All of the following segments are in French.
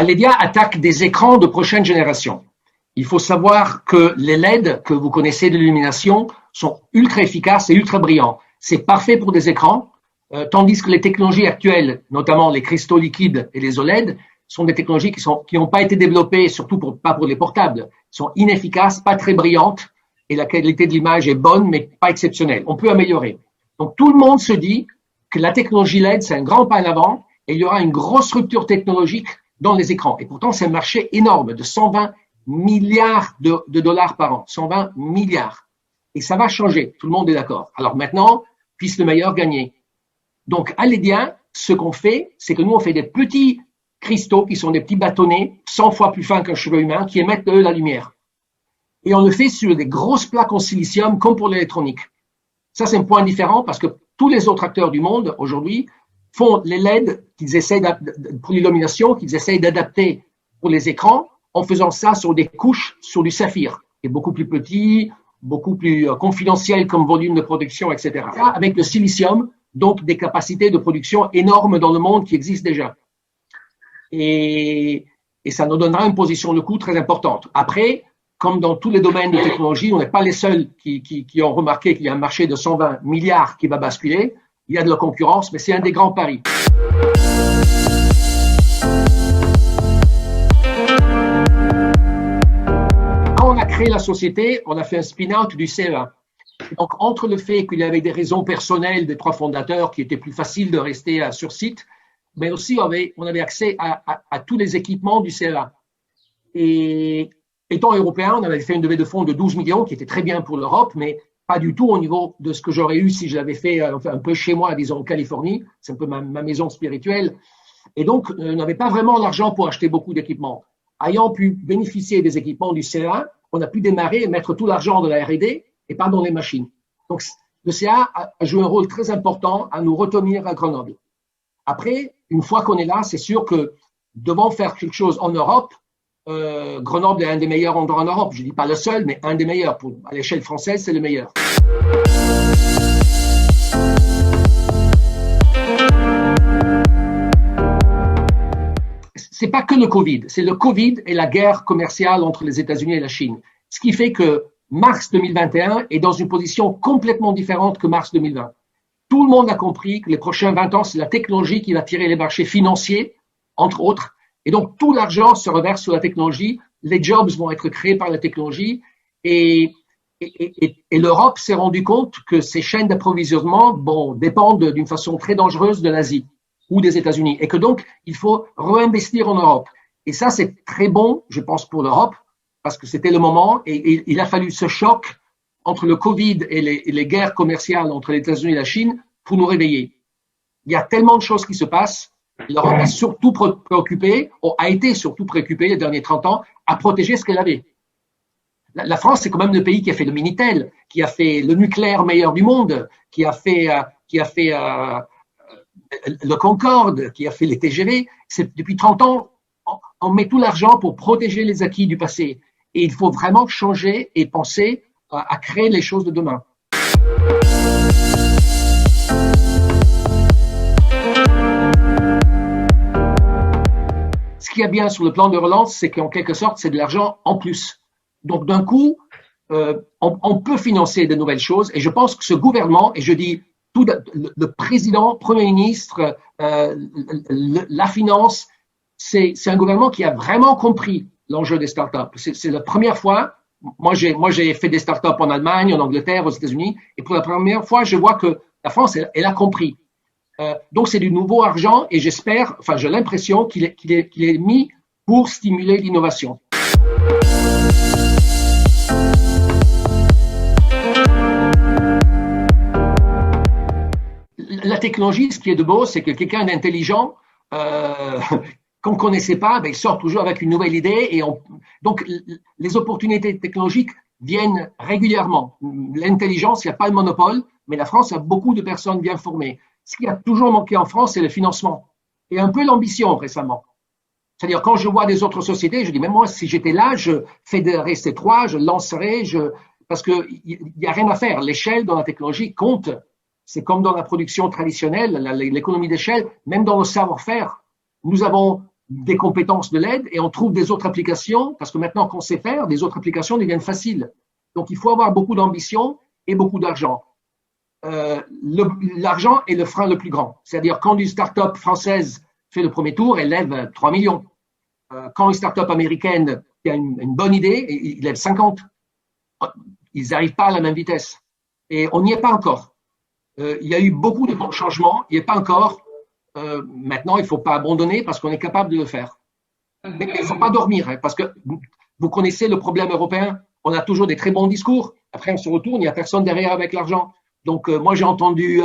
Aledia attaque des écrans de prochaine génération. Il faut savoir que les LED que vous connaissez de l'illumination sont ultra efficaces et ultra brillants. C'est parfait pour des écrans, tandis que les technologies actuelles, notamment les cristaux liquides et les OLED, sont des technologies qui n'ont pas été développées, surtout pas pour les portables, sont inefficaces, pas très brillantes, et la qualité de l'image est bonne, mais pas exceptionnelle. On peut améliorer. Donc tout le monde se dit que la technologie LED, c'est un grand pas en avant, et il y aura une grosse rupture technologique dans les écrans. Et pourtant, c'est un marché énorme de 120 milliards de dollars par an. 120 milliards. Et ça va changer. Tout le monde est d'accord. Alors maintenant, puisse le meilleur gagner. Donc, à Aledia, ce qu'on fait, c'est que nous, on fait des petits cristaux qui sont des petits bâtonnets, 100 fois plus fins qu'un cheveu humain, qui émettent de la lumière. Et on le fait sur des grosses plaques en silicium, comme pour l'électronique. Ça, c'est un point différent parce que tous les autres acteurs du monde, aujourd'hui, font les LED qu'ils essaient pour l'illumination, qu'ils essayent d'adapter pour les écrans, en faisant ça sur des couches sur du saphir, qui est beaucoup plus petit, beaucoup plus confidentiel comme volume de production, etc. Ça, avec le silicium, donc des capacités de production énormes dans le monde qui existent déjà. Et ça nous donnera une position de coût très importante. Après, comme dans tous les domaines de technologie, on n'est pas les seuls qui ont remarqué qu'il y a un marché de 120 milliards qui va basculer. Il y a de la concurrence, mais c'est un des grands paris. Quand on a créé la société, on a fait un spin-out du CEA. Donc, entre le fait qu'il y avait des raisons personnelles des trois fondateurs qui étaient plus faciles de rester sur site, mais aussi on avait accès à tous les équipements du CEA. Et étant européen, on avait fait une levée de fonds de 12 millions qui était très bien pour l'Europe, mais pas du tout au niveau de ce que j'aurais eu si je l'avais fait un peu chez moi, disons en Californie. C'est un peu ma maison spirituelle. Et donc, on n'avait pas vraiment l'argent pour acheter beaucoup d'équipements. Ayant pu bénéficier des équipements du CA, on a pu démarrer et mettre tout l'argent de la R&D et pas dans les machines. Donc, le CA a joué un rôle très important à nous retenir à Grenoble. Après, une fois qu'on est là, c'est sûr que devant faire quelque chose en Europe, Grenoble est un des meilleurs endroits en Europe. Je ne dis pas le seul, mais un des meilleurs. À l'échelle française, c'est le meilleur. C'est pas que le Covid, c'est le Covid et la guerre commerciale entre les États-Unis et la Chine. Ce qui fait que mars 2021 est dans une position complètement différente que mars 2020. Tout le monde a compris que les prochains 20 ans, c'est la technologie qui va tirer les marchés financiers, entre autres. Et donc, tout l'argent se reverse sur la technologie. Les jobs vont être créés par la technologie. Et l'Europe s'est rendu compte que ces chaînes d'approvisionnement dépendent d'une façon très dangereuse de l'Asie ou des États-Unis. Et que donc, il faut réinvestir en Europe. Et ça, c'est très bon, je pense, pour l'Europe, parce que c'était le moment. Et il a fallu ce choc entre le Covid et les guerres commerciales entre les États-Unis et la Chine pour nous réveiller. Il y a tellement de choses qui se passent. L'Europe est surtout préoccupée, a été surtout préoccupée les derniers 30 ans à protéger ce qu'elle avait. La France, c'est quand même le pays qui a fait le Minitel, qui a fait le nucléaire meilleur du monde, qui a fait le Concorde, qui a fait les TGV. Depuis 30 ans, on met tout l'argent pour protéger les acquis du passé. Et il faut vraiment changer et penser à créer les choses de demain. Ce qu'il y a bien sur le plan de relance, c'est qu'en quelque sorte, c'est de l'argent en plus. Donc, d'un coup, on peut financer de nouvelles choses. Et je pense que ce gouvernement, et je dis le président, Premier ministre, la finance, c'est un gouvernement qui a vraiment compris l'enjeu des startups. C'est la première fois. Moi, j'ai fait des startups en Allemagne, en Angleterre, aux États-Unis. Et pour la première fois, je vois que la France, elle a compris. Donc, c'est du nouveau argent et j'espère, enfin, j'ai l'impression qu'il est mis pour stimuler l'innovation. La technologie, ce qui est de beau, c'est que quelqu'un d'intelligent, qu'on ne connaissait pas, il sort toujours avec une nouvelle idée. Et donc, les opportunités technologiques viennent régulièrement. L'intelligence, il n'y a pas de monopole, mais la France a beaucoup de personnes bien formées. Ce qui a toujours manqué en France, c'est le financement et un peu l'ambition récemment. C'est-à-dire, quand je vois des autres sociétés, je dis, mais moi, si j'étais là, je fédérerais ces trois, je lancerais, parce qu'il n'y a rien à faire. L'échelle dans la technologie compte. C'est comme dans la production traditionnelle, l'économie d'échelle, même dans le savoir-faire. Nous avons des compétences de l'aide et on trouve des autres applications, parce que maintenant qu'on sait faire, des autres applications deviennent faciles. Donc, il faut avoir beaucoup d'ambition et beaucoup d'argent. L'argent est le frein le plus grand. C'est-à-dire, quand une start-up française fait le premier tour, elle lève 3 millions. Quand une start-up américaine qui a une bonne idée, il lève 50. Ils n'arrivent pas à la même vitesse. Et on n'y est pas encore. Il y a eu beaucoup de changements, il n'y est pas encore. Maintenant, il ne faut pas abandonner parce qu'on est capable de le faire. Mais il ne faut pas dormir, hein, parce que vous connaissez le problème européen. On a toujours des très bons discours. Après, on se retourne, il n'y a personne derrière avec l'argent. Donc, moi, j'ai entendu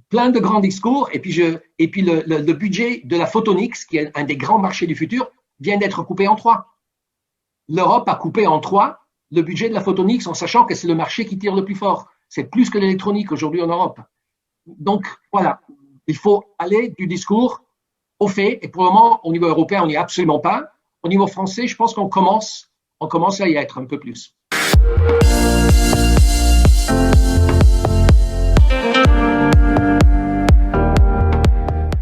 plein de grands discours. Et puis, le budget de la photonics, qui est un des grands marchés du futur, vient d'être coupé en 3. L'Europe a coupé en 3 le budget de la photonics en sachant que c'est le marché qui tire le plus fort. C'est plus que l'électronique aujourd'hui en Europe. Donc, voilà. Il faut aller du discours au fait. Et pour le moment, au niveau européen, on n'y est absolument pas. Au niveau français, je pense qu'on commence à y être un peu plus.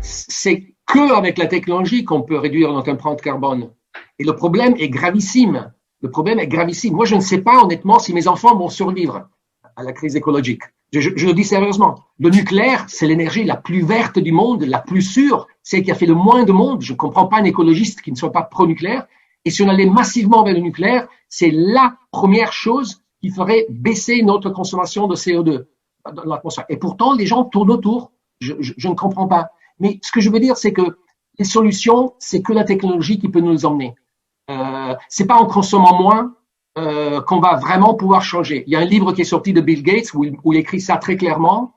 C'est qu'avec la technologie qu'on peut réduire notre empreinte carbone. Et le problème est gravissime. Moi, je ne sais pas honnêtement si mes enfants vont survivre à la crise écologique. Je le dis sérieusement. Le nucléaire, c'est l'énergie la plus verte du monde, la plus sûre, celle qui a fait le moins de monde. Je ne comprends pas un écologiste qui ne soit pas pro-nucléaire. Et si on allait massivement vers le nucléaire, c'est la première chose qui ferait baisser notre consommation de CO2 dans l'atmosphère. Et pourtant, les gens tournent autour. Je ne comprends pas. Mais ce que je veux dire, c'est que les solutions, c'est que la technologie qui peut nous les emmener. C'est pas en consommant moins qu'on va vraiment pouvoir changer. Il y a un livre qui est sorti de Bill Gates où il écrit ça très clairement.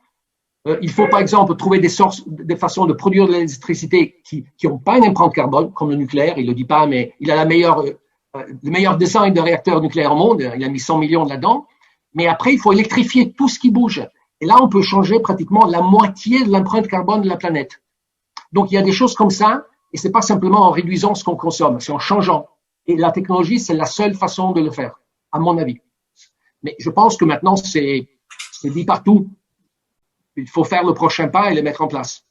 Il faut par exemple trouver des façons de produire de l'électricité qui n'ont pas une empreinte carbone, comme le nucléaire. Il le dit pas, mais il a le meilleur design de réacteur nucléaire au monde. Il a mis 100 millions là-dedans. Mais après, il faut électrifier tout ce qui bouge. Et là, on peut changer pratiquement la moitié de l'empreinte carbone de la planète. Donc, il y a des choses comme ça. Et c'est pas simplement en réduisant ce qu'on consomme, c'est en changeant. Et la technologie, c'est la seule façon de le faire, à mon avis. Mais je pense que maintenant, c'est dit partout. Il faut faire le prochain pas et le mettre en place.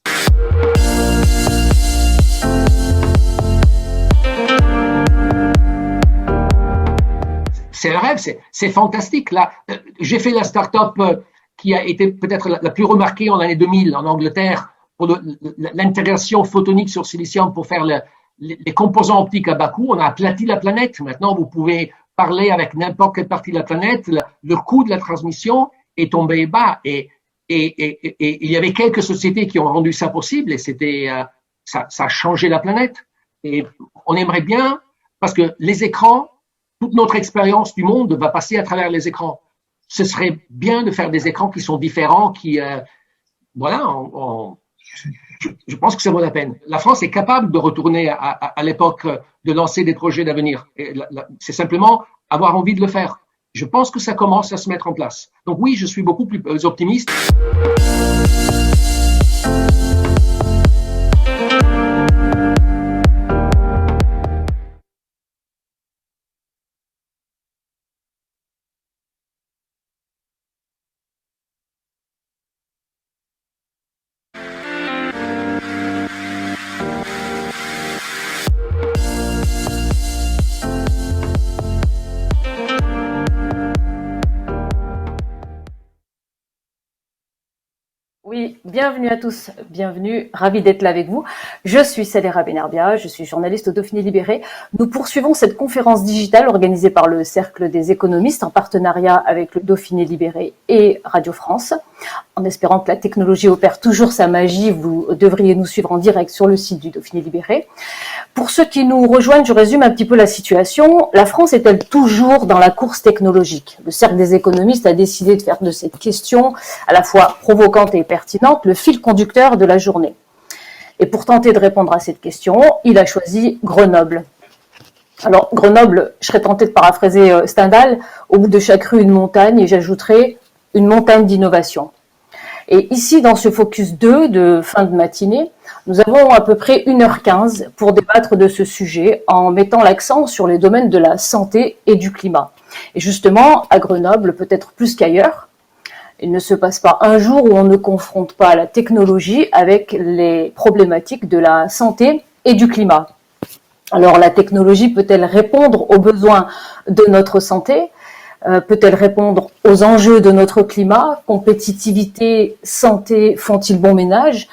C'est un rêve, c'est fantastique. Là, j'ai fait la start-up qui a été peut-être la plus remarquée en l'année 2000 en Angleterre pour l'intégration photonique sur silicium pour faire les composants optiques à bas coût. On a aplati la planète. Maintenant, vous pouvez parler avec n'importe quelle partie de la planète. Le coût de la transmission est tombé bas. Et il y avait quelques sociétés qui ont rendu ça possible et ça a changé la planète. Et on aimerait bien, parce que les écrans, toute notre expérience du monde va passer à travers les écrans. Ce serait bien de faire des écrans qui sont différents, je pense que ça vaut la peine. La France est capable de retourner à l'époque de lancer des projets d'avenir. C'est simplement avoir envie de le faire. Je pense que ça commence à se mettre en place. Donc oui, je suis beaucoup plus optimiste. Oui, bienvenue à tous, bienvenue, ravi d'être là avec vous. Je suis Saléra Benarbia, je suis journaliste au Dauphiné Libéré. Nous poursuivons cette conférence digitale organisée par le Cercle des économistes en partenariat avec le Dauphiné Libéré et Radio France. En espérant que la technologie opère toujours sa magie, vous devriez nous suivre en direct sur le site du Dauphiné Libéré. Pour ceux qui nous rejoignent, je résume un petit peu la situation. La France est-elle toujours dans la course technologique? Le Cercle des économistes a décidé de faire de cette question, à la fois provocante et pertinente, le fil conducteur de la journée. Et pour tenter de répondre à cette question, il a choisi Grenoble. Alors, Grenoble, je serais tentée de paraphraser Stendhal, au bout de chaque rue, une montagne, et j'ajouterais une montagne d'innovation. Et ici, dans ce Focus 2 de fin de matinée, nous avons à peu près 1h15 pour débattre de ce sujet en mettant l'accent sur les domaines de la santé et du climat. Et justement, à Grenoble, peut-être plus qu'ailleurs, il ne se passe pas un jour où on ne confronte pas la technologie avec les problématiques de la santé et du climat. Alors, la technologie peut-elle répondre aux besoins de notre santé? Peut-elle répondre aux enjeux de notre climat? Compétitivité, santé font-ils bon ménage?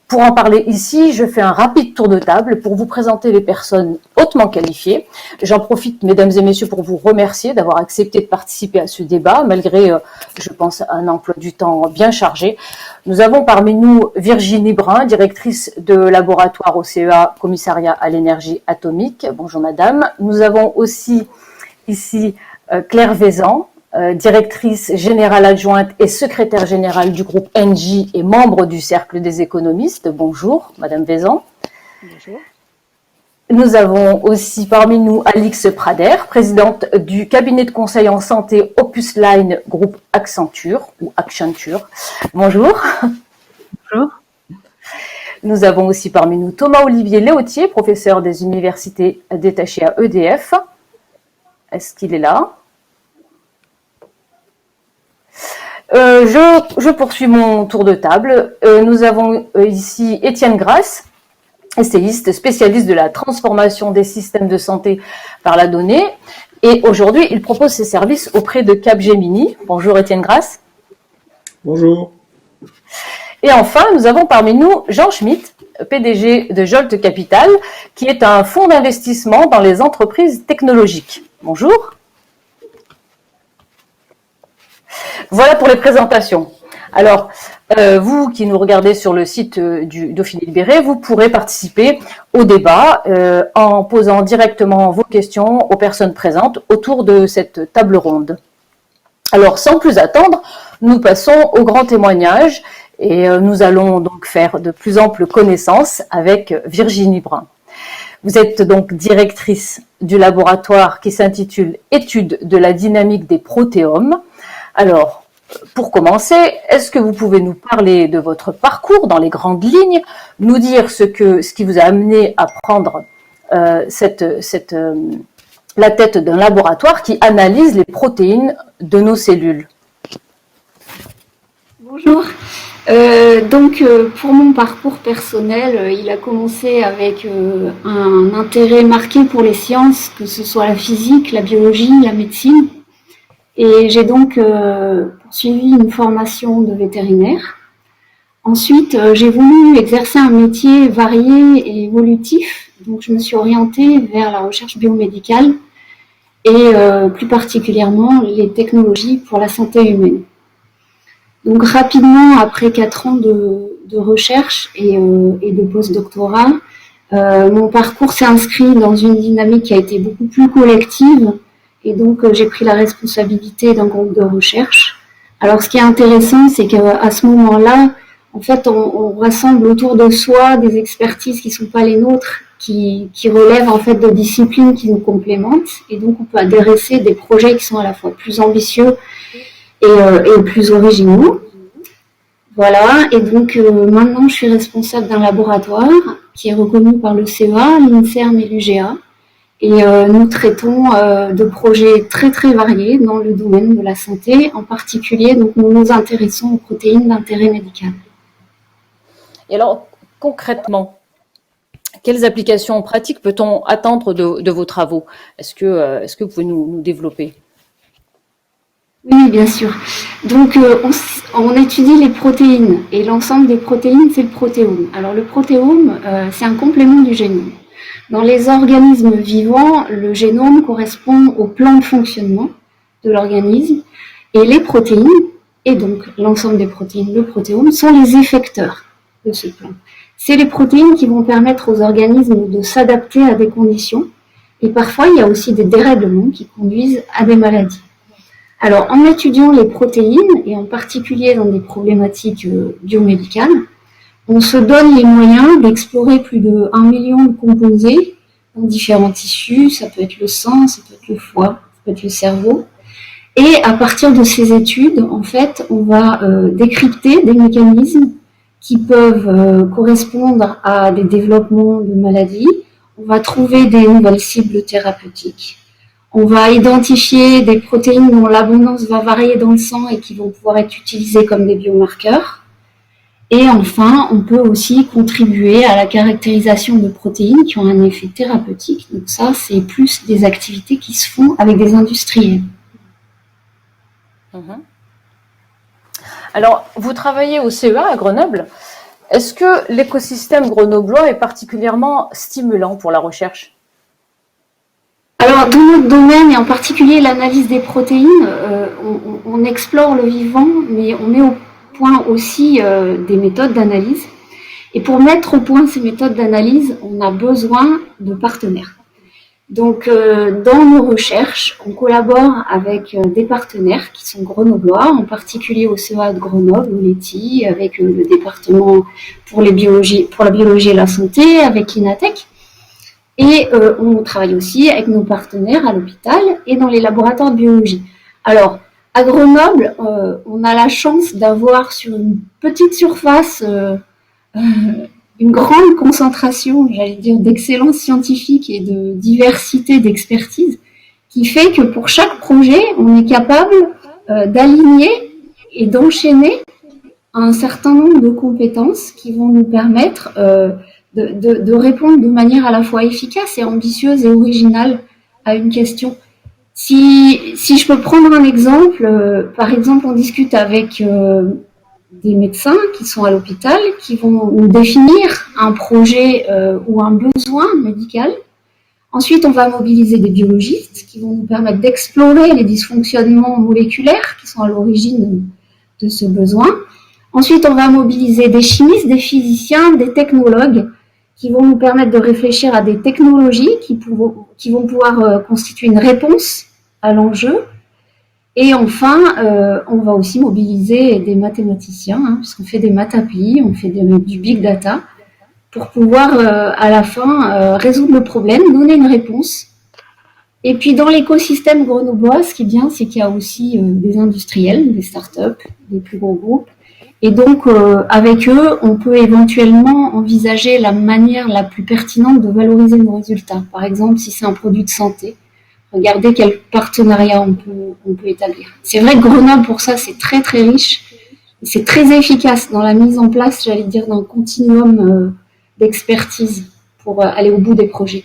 Pour en parler ici, je fais un rapide tour de table pour vous présenter les personnes hautement qualifiées. J'en profite, mesdames et messieurs, pour vous remercier d'avoir accepté de participer à ce débat, malgré, je pense, un emploi du temps bien chargé. Nous avons parmi nous Virginie Brun, directrice de laboratoire au CEA, commissariat à l'énergie atomique. Bonjour madame. Nous avons aussi ici Claire Vaizan, directrice générale adjointe et secrétaire générale du groupe Engie et membre du Cercle des économistes. Bonjour, madame Vaizan. Bonjour. Nous avons aussi parmi nous Alix Prader, présidente du cabinet de conseil en santé Opus Line groupe Accenture ou Accenture. Bonjour. Bonjour. Nous avons aussi parmi nous Thomas-Olivier Léautier, professeur des universités détaché à EDF. Est-ce qu'il est là? Je poursuis mon tour de table. Nous avons ici Étienne Grasse, essayiste, spécialiste de la transformation des systèmes de santé par la donnée. Et aujourd'hui, il propose ses services auprès de Capgemini. Bonjour Étienne Grasse. Bonjour. Et enfin, nous avons parmi nous Jean Schmitt, PDG de Jolt Capital, qui est un fonds d'investissement dans les entreprises technologiques. Bonjour. Voilà pour les présentations. Alors, vous qui nous regardez sur le site du Dauphiné Libéré, vous pourrez participer au débat en posant directement vos questions aux personnes présentes autour de cette table ronde. Alors, sans plus attendre, nous passons au grand témoignage et nous allons donc faire de plus amples connaissances avec Virginie Brun. Vous êtes donc directrice du laboratoire qui s'intitule « Étude de la dynamique des protéomes ». Alors, pour commencer, est-ce que vous pouvez nous parler de votre parcours dans les grandes lignes, nous dire ce qui vous a amené à prendre la tête d'un laboratoire qui analyse les protéines de nos cellules? Bonjour. Pour mon parcours personnel, il a commencé avec un intérêt marqué pour les sciences, que ce soit la physique, la biologie, la médecine. Et j'ai donc poursuivi une formation de vétérinaire. Ensuite, j'ai voulu exercer un métier varié et évolutif. Donc, je me suis orientée vers la recherche biomédicale et plus particulièrement les technologies pour la santé humaine. Donc, rapidement, après 4 ans de recherche et de post-doctorat, mon parcours s'est inscrit dans une dynamique qui a été beaucoup plus collective. Et donc, j'ai pris la responsabilité d'un groupe de recherche. Alors, ce qui est intéressant, c'est qu'à ce moment-là, en fait, on rassemble autour de soi des expertises qui ne sont pas les nôtres, qui relèvent en fait de disciplines qui nous complémentent. Et donc, on peut adresser des projets qui sont à la fois plus ambitieux et plus originaux. Voilà. Et donc, maintenant, je suis responsable d'un laboratoire qui est reconnu par le CEA, l'INSERM et l'UGA. Et nous traitons de projets très très variés dans le domaine de la santé. En particulier, donc, nous nous intéressons aux protéines d'intérêt médical. Et alors, concrètement, quelles applications pratiques peut-on attendre de vos travaux? Est-ce que vous pouvez nous développer? Oui, bien sûr. Donc, on étudie les protéines. Et l'ensemble des protéines, c'est le protéome. Alors, le protéome, c'est un complément du génome. Dans les organismes vivants, le génome correspond au plan de fonctionnement de l'organisme et les protéines, et donc l'ensemble des protéines, le protéome, sont les effecteurs de ce plan. C'est les protéines qui vont permettre aux organismes de s'adapter à des conditions et parfois il y a aussi des dérèglements qui conduisent à des maladies. Alors en étudiant les protéines et en particulier dans des problématiques biomédicales, on se donne les moyens d'explorer plus de 1 million de composés dans différents tissus, ça peut être le sang, ça peut être le foie, ça peut être le cerveau. Et à partir de ces études, en fait, on va décrypter des mécanismes qui peuvent correspondre à des développements de maladies. On va trouver des nouvelles cibles thérapeutiques. On va identifier des protéines dont l'abondance va varier dans le sang et qui vont pouvoir être utilisées comme des biomarqueurs. Et enfin, on peut aussi contribuer à la caractérisation de protéines qui ont un effet thérapeutique. Donc ça, c'est plus des activités qui se font avec des industriels. Alors, vous travaillez au CEA à Grenoble. Est-ce que l'écosystème grenoblois est particulièrement stimulant pour la recherche? Alors, dans notre domaine, et en particulier l'analyse des protéines, on explore le vivant, mais on met au point aussi des méthodes d'analyse. Et pour mettre au point ces méthodes d'analyse, on a besoin de partenaires. Donc, dans nos recherches, on collabore avec des partenaires qui sont grenoblois, en particulier au CEA de Grenoble, au LETI, avec le département pour la biologie et la santé, avec l'INATEC. Et on travaille aussi avec nos partenaires à l'hôpital et dans les laboratoires de biologie. Alors, à Grenoble, on a la chance d'avoir sur une petite surface une grande concentration, j'allais dire, d'excellence scientifique et de diversité d'expertise, qui fait que pour chaque projet, on est capable d'aligner et d'enchaîner un certain nombre de compétences qui vont nous permettre de répondre de manière à la fois efficace et ambitieuse et originale à une question. Si je peux prendre un exemple, par exemple, on discute avec des médecins qui sont à l'hôpital, qui vont nous définir un projet ou un besoin médical. Ensuite, on va mobiliser des biologistes qui vont nous permettre d'explorer les dysfonctionnements moléculaires qui sont à l'origine de ce besoin. Ensuite, on va mobiliser des chimistes, des physiciens, des technologues qui vont nous permettre de réfléchir à des technologies qui vont pouvoir constituer une réponse à l'enjeu. Et enfin, on va aussi mobiliser des mathématiciens, puisqu'on fait des maths API, on fait du big data, pour pouvoir à la fin résoudre le problème, donner une réponse. Et puis dans l'écosystème grenoblois, ce qui est bien, c'est qu'il y a aussi des industriels, des startups, des plus gros groupes. Et donc, avec eux, on peut éventuellement envisager la manière la plus pertinente de valoriser nos résultats. Par exemple, si c'est un produit de santé, regardez quel partenariat on peut établir. C'est vrai que Grenoble, pour ça, c'est très très riche. C'est très efficace dans la mise en place, j'allais dire, d'un continuum d'expertise pour aller au bout des projets.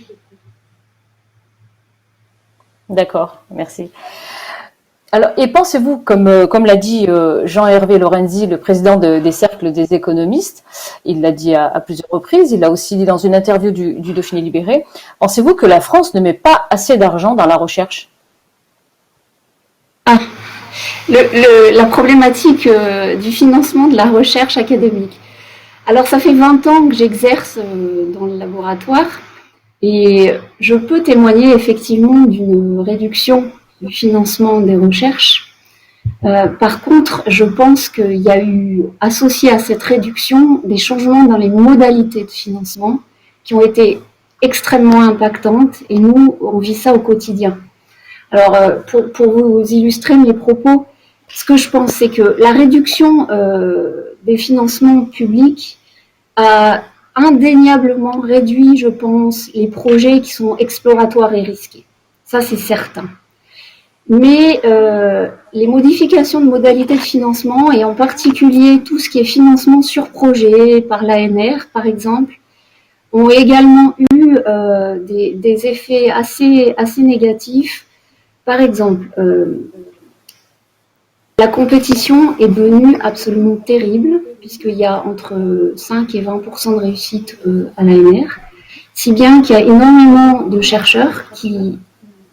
D'accord, merci. Alors, et pensez-vous, comme l'a dit Jean-Hervé Lorenzi, le président des cercles des économistes, il l'a dit à plusieurs reprises, il l'a aussi dit dans une interview du Dauphiné Libéré, pensez-vous que la France ne met pas assez d'argent dans la recherche? La problématique du financement de la recherche académique. Alors, ça fait 20 ans que j'exerce dans le laboratoire et je peux témoigner effectivement d'une réduction du financement des recherches. Par contre, je pense qu'il y a eu, associé à cette réduction, des changements dans les modalités de financement qui ont été extrêmement impactantes et nous, on vit ça au quotidien. Alors, pour vous illustrer mes propos, ce que je pense, c'est que la réduction des financements publics a indéniablement réduit, je pense, les projets qui sont exploratoires et risqués. Ça, c'est certain. Mais les modifications de modalités de financement, et en particulier tout ce qui est financement sur projet par l'ANR, par exemple, ont également eu des effets assez négatifs. Par exemple, la compétition est devenue absolument terrible, puisqu'il y a entre 5 et 20% de réussite à l'ANR, si bien qu'il y a énormément de chercheurs qui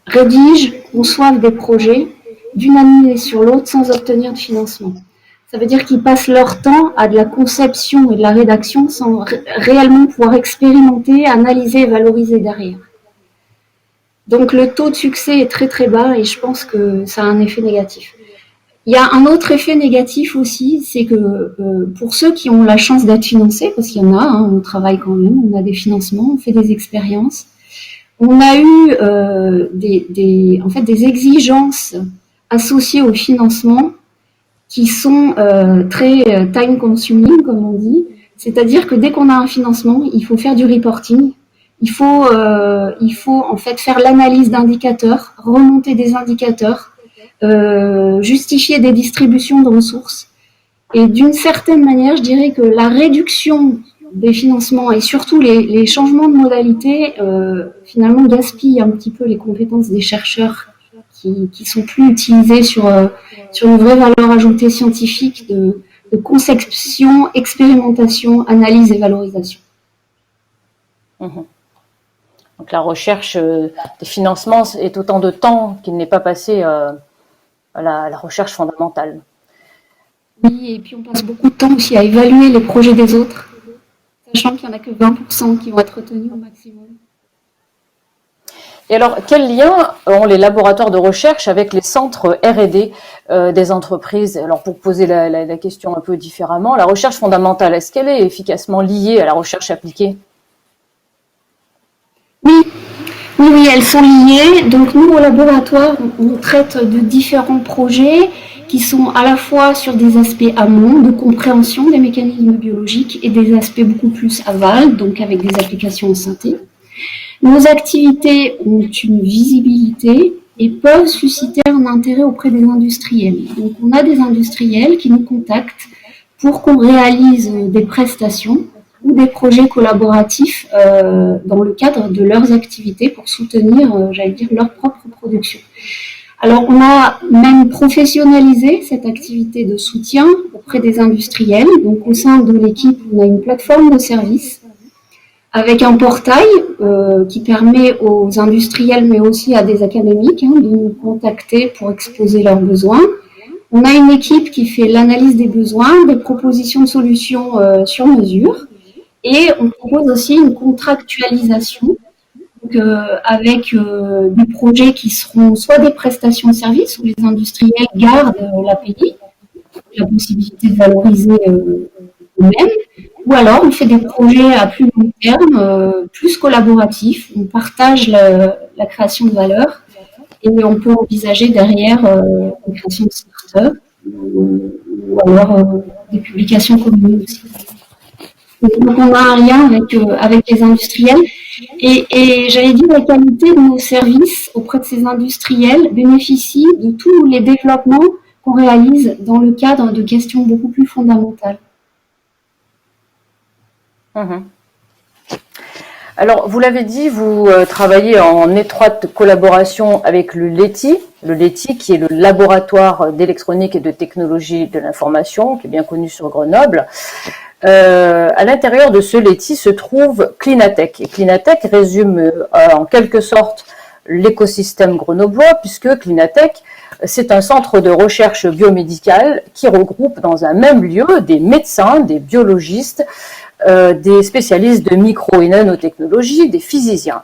rédigent, conçoivent des projets d'une année sur l'autre sans obtenir de financement. Ça veut dire qu'ils passent leur temps à de la conception et de la rédaction sans réellement pouvoir expérimenter, analyser et valoriser derrière. Donc le taux de succès est très très bas et je pense que ça a un effet négatif. Il y a un autre effet négatif aussi, c'est que pour ceux qui ont la chance d'être financés, parce qu'il y en a, on travaille quand même, on a des financements, on fait des expériences, on a eu des exigences associées au financement qui sont très time consuming, comme on dit. C'est-à-dire que dès qu'on a un financement, il faut faire du reporting, il faut en fait faire l'analyse d'indicateurs, remonter des indicateurs, justifier des distributions de ressources. Et d'une certaine manière, je dirais que la réduction des financements et surtout les changements de modalité, finalement, gaspillent un petit peu les compétences des chercheurs qui sont plus utilisées sur une vraie valeur ajoutée scientifique de conception, expérimentation, analyse et valorisation. Donc la recherche des financements est autant de temps qu'il n'est pas passé à la recherche fondamentale. Oui, et puis on passe beaucoup de temps aussi à évaluer les projets des autres, sachant qu'il n'y en a que 20% qui vont être retenus au maximum. Et alors, quel lien ont les laboratoires de recherche avec les centres R&D des entreprises? Alors, pour poser la question un peu différemment, la recherche fondamentale, est-ce qu'elle est efficacement liée à la recherche appliquée? Oui, elles sont liées. Donc, nous, au laboratoire, on traite de différents projets qui sont à la fois sur des aspects amont, de compréhension des mécanismes biologiques, et des aspects beaucoup plus aval, donc avec des applications en santé. Nos activités ont une visibilité et peuvent susciter un intérêt auprès des industriels. Donc, on a des industriels qui nous contactent pour qu'on réalise des prestations ou des projets collaboratifs dans le cadre de leurs activités pour soutenir, leur propre production. Alors, on a même professionnalisé cette activité de soutien auprès des industriels. Donc, au sein de l'équipe, on a une plateforme de services avec un portail qui permet aux industriels, mais aussi à des académiques, de nous contacter pour exposer leurs besoins. On a une équipe qui fait l'analyse des besoins, des propositions de solutions sur mesure, et on propose aussi une contractualisation avec des projets qui seront soit des prestations de services où les industriels gardent l'API, la possibilité de valoriser eux-mêmes, ou alors on fait des projets à plus long terme, plus collaboratifs, on partage la création de valeur et on peut envisager derrière la création de start-up ou alors des publications communes aussi. Donc on a un lien avec les industriels et j'allais dire la qualité de nos services auprès de ces industriels bénéficie de tous les développements qu'on réalise dans le cadre de questions beaucoup plus fondamentales. Alors, vous l'avez dit, vous travaillez en étroite collaboration avec le LETI qui est le laboratoire d'électronique et de technologie de l'information, qui est bien connu sur Grenoble. À l'intérieur de ce LETI se trouve Clinatech. Et Clinatech résume en quelque sorte l'écosystème grenoblois, puisque Clinatech, c'est un centre de recherche biomédicale qui regroupe dans un même lieu des médecins, des biologistes, des spécialistes de micro- et nanotechnologie, des physiciens.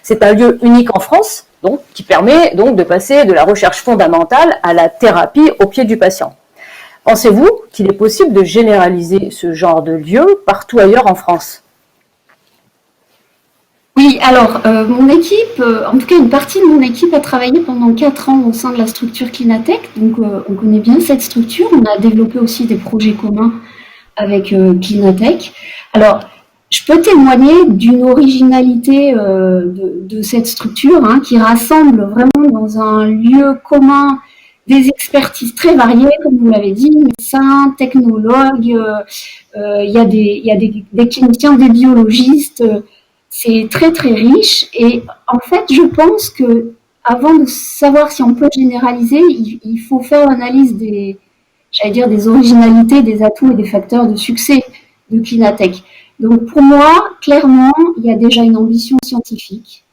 C'est un lieu unique en France, donc, qui permet donc de passer de la recherche fondamentale à la thérapie au pied du patient. Pensez-vous qu'il est possible de généraliser ce genre de lieu partout ailleurs en France? Oui, alors mon équipe, en tout cas une partie de mon équipe a travaillé pendant 4 ans au sein de la structure Clinatech, donc on connaît bien cette structure, on a développé aussi des projets communs avec Clinatech. Alors, je peux témoigner d'une originalité de cette structure qui rassemble vraiment dans un lieu commun des expertises très variées, comme vous l'avez dit, médecins, technologues, il y a des cliniciens, des biologistes, c'est très très riche et en fait je pense que avant de savoir si on peut généraliser, il faut faire l'analyse des originalités, des atouts et des facteurs de succès de Clinatech. Donc pour moi, clairement, il y a déjà une ambition scientifique.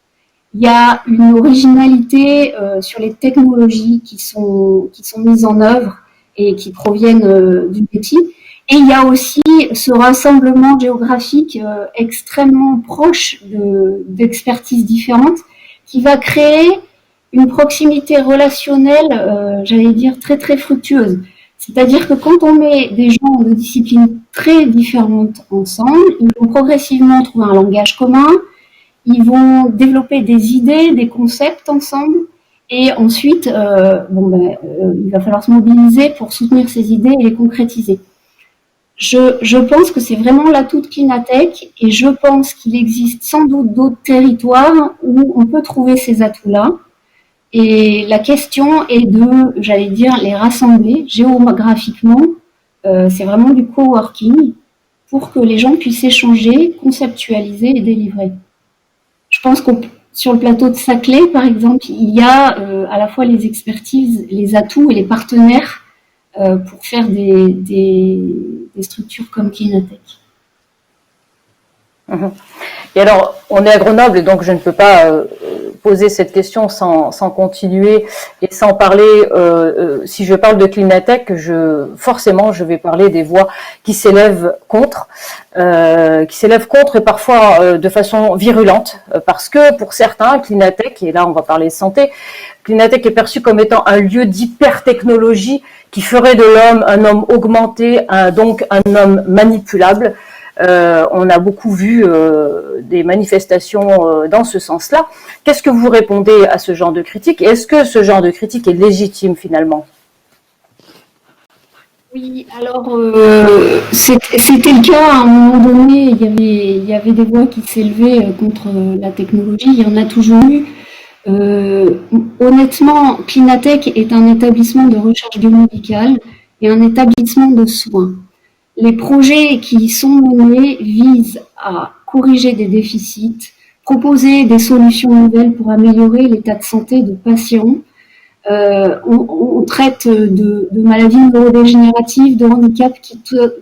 Il y a une originalité sur les technologies qui sont mises en œuvre et qui proviennent du métier. Et il y a aussi ce rassemblement géographique extrêmement proche d'expertises différentes qui va créer une proximité relationnelle, très très fructueuse. C'est-à-dire que quand on met des gens de disciplines très différentes ensemble, ils vont progressivement trouver un langage commun, ils vont développer des idées, des concepts ensemble, et ensuite, il va falloir se mobiliser pour soutenir ces idées et les concrétiser. Je pense que c'est vraiment l'atout de Clinatech, et je pense qu'il existe sans doute d'autres territoires où on peut trouver ces atouts-là. Et la question est de, j'allais dire, les rassembler géographiquement. C'est vraiment du coworking pour que les gens puissent échanger, conceptualiser et délivrer. Je pense que sur le plateau de Saclay, par exemple, il y a à la fois les expertises, les atouts et les partenaires pour faire des structures comme Cleanatech. Et alors, on est à Grenoble, et donc je ne peux pas poser cette question sans continuer et sans parler. Si je parle de Cleanatech, forcément, je vais parler des voix qui s'élèvent contre, et parfois de façon virulente, parce que pour certains, Cleanatech, et là on va parler santé, Cleanatech est perçu comme étant un lieu d'hyper-technologie qui ferait de l'homme un homme augmenté, donc un homme manipulable. On a beaucoup vu des manifestations dans ce sens-là. Qu'est-ce que vous répondez à ce genre de critique? Est-ce que ce genre de critique est légitime finalement? Oui, alors c'était le cas à un moment donné. Il y avait des voix qui s'élevaient contre la technologie. Il y en a toujours eu. Honnêtement, Cleanatech est un établissement de recherche biomédicale et un établissement de soins. Les projets qui sont menés visent à corriger des déficits, proposer des solutions nouvelles pour améliorer l'état de santé de patients. On traite de maladies neurodégénératives, de handicaps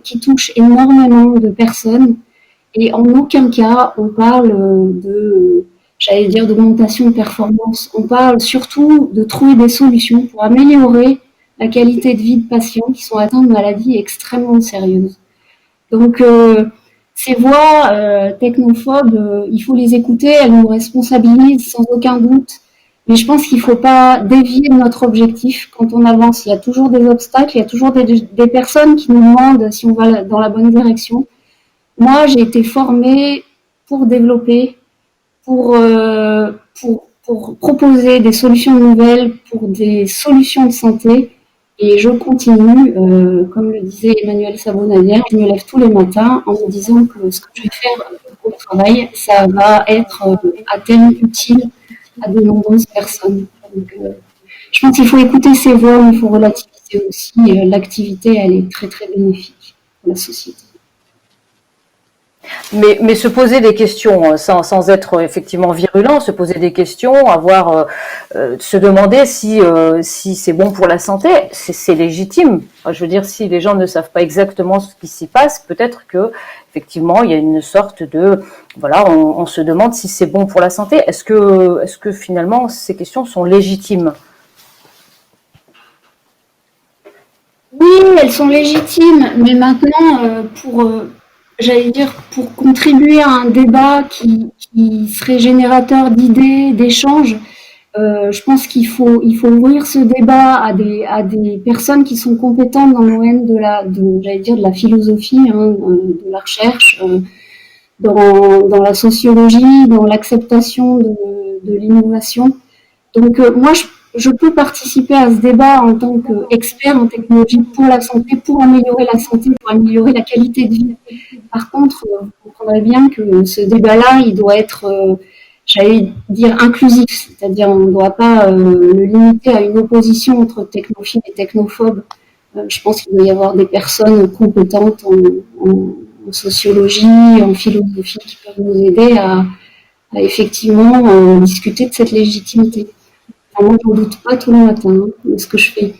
qui touchent énormément de personnes. Et en aucun cas, on parle j'allais dire, d'augmentation de performance. On parle surtout de trouver des solutions pour améliorer la qualité de vie de patients qui sont atteints de maladies extrêmement sérieuses. Donc, ces voix technophobes, il faut les écouter, elles nous responsabilisent sans aucun doute. Mais je pense qu'il ne faut pas dévier de notre objectif quand on avance. Il y a toujours des obstacles, il y a toujours des personnes qui nous demandent si on va dans la bonne direction. Moi, j'ai été formée pour développer, pour proposer des solutions nouvelles, pour des solutions de santé. Et je continue, comme le disait Emmanuel Sabonadière, je me lève tous les matins en me disant que ce que je vais faire au travail, ça va être à terme utile à de nombreuses personnes. Donc, je pense qu'il faut écouter ces voix, mais il faut relativiser aussi. L'activité, elle est très très bénéfique pour la société. Mais se poser des questions sans être effectivement virulent, se poser des questions, se demander si c'est bon pour la santé, c'est légitime. Je veux dire, si les gens ne savent pas exactement ce qui s'y passe, peut-être que effectivement il y a une sorte de on se demande si c'est bon pour la santé. Est-ce que finalement ces questions sont légitimes? Oui, elles sont légitimes, mais maintenant j'allais dire, pour contribuer à un débat qui serait générateur d'idées, d'échanges, je pense qu'il faut ouvrir ce débat à des personnes qui sont compétentes dans le domaine de la philosophie, de la recherche, dans la sociologie, dans l'acceptation de l'innovation. Donc moi, je peux participer à ce débat en tant qu'expert en technologie pour la santé, pour améliorer la santé, pour améliorer la qualité de vie. Par contre, vous comprendrez bien que ce débat-là, il doit être, j'allais dire, inclusif. C'est-à-dire, on ne doit pas le limiter à une opposition entre technophiles et technophobes. Je pense qu'il doit y avoir des personnes compétentes en sociologie, en philosophie, qui peuvent nous aider à effectivement discuter de cette légitimité. Moi, je n'en doute pas tout le matin de ce que je fais.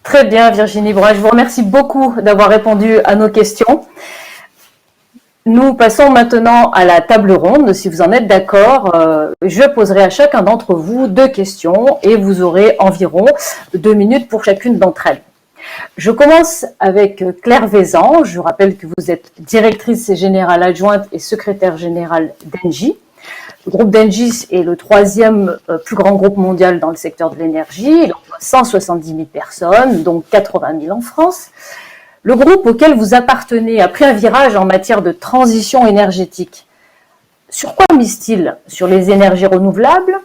Très bien, Virginie Brun. Je vous remercie beaucoup d'avoir répondu à nos questions. Nous passons maintenant à la table ronde. Si vous en êtes d'accord, je poserai à chacun d'entre vous 2 questions et vous aurez environ 2 minutes pour chacune d'entre elles. Je commence avec Claire Vézan. Je rappelle que vous êtes directrice générale adjointe et secrétaire générale d'Engie. Le groupe d'Engie est le 3e plus grand groupe mondial dans le secteur de l'énergie. Il emploie 170 000 personnes, dont 80 000 en France. Le groupe auquel vous appartenez a pris un virage en matière de transition énergétique. Sur quoi mise-t-il? Sur les énergies renouvelables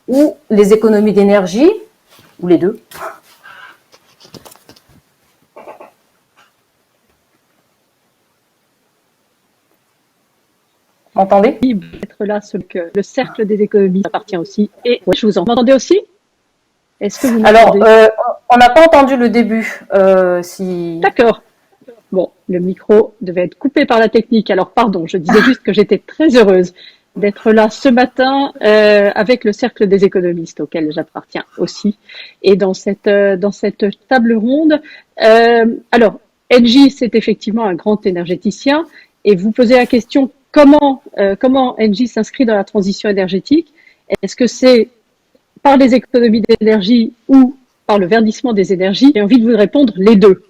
ou les économies d'énergie, ou les deux? M'entendez? Être là, que le cercle des économistes appartient aussi. Et oui, je vous entendez aussi? Est-ce que vous m'entendez? Alors, on n'a pas entendu le début. Si... D'accord. Bon, le micro devait être coupé par la technique. Alors, pardon, je disais juste que j'étais très heureuse d'être là ce matin avec le cercle des économistes auquel j'appartiens aussi. Et dans cette table ronde, alors, Engie, c'est effectivement un grand énergéticien. Et vous posez la question, comment Engie s'inscrit dans la transition énergétique? Est-ce que c'est par les économies d'énergie ou par le verdissement des énergies? J'ai envie de vous répondre les deux.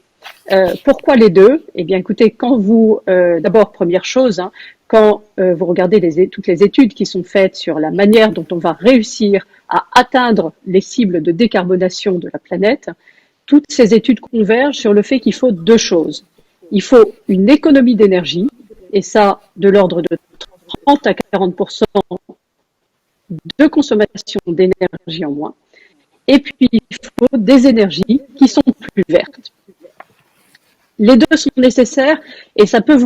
Pourquoi les deux? Eh bien, écoutez, quand vous, d'abord, première chose, hein, quand vous regardez toutes les études qui sont faites sur la manière dont on va réussir à atteindre les cibles de décarbonation de la planète, toutes ces études convergent sur le fait qu'il faut deux choses. Il faut une économie d'énergie, et ça, de l'ordre de 30 à 40% de consommation d'énergie en moins. Et puis, il faut des énergies qui sont plus vertes. Les deux sont nécessaires et ça peut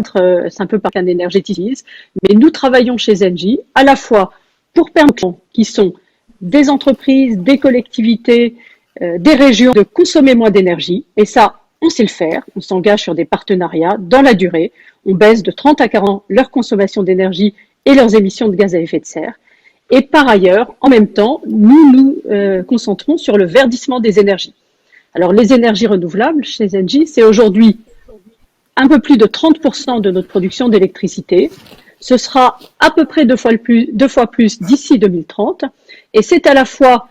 c'est un peu par qu'un énergéticien, mais nous travaillons chez Engie à la fois pour permettre qui sont des entreprises, des collectivités, des régions de consommer moins d'énergie et ça, on sait le faire, on s'engage sur des partenariats dans la durée, on baisse de 30 à 40 leur consommation d'énergie et leurs émissions de gaz à effet de serre. Et par ailleurs, en même temps, nous nous concentrons sur le verdissement des énergies. Alors, les énergies renouvelables chez Engie, c'est aujourd'hui un peu plus de 30% de notre production d'électricité. Ce sera à peu près deux fois plus d'ici 2030. Et c'est à la fois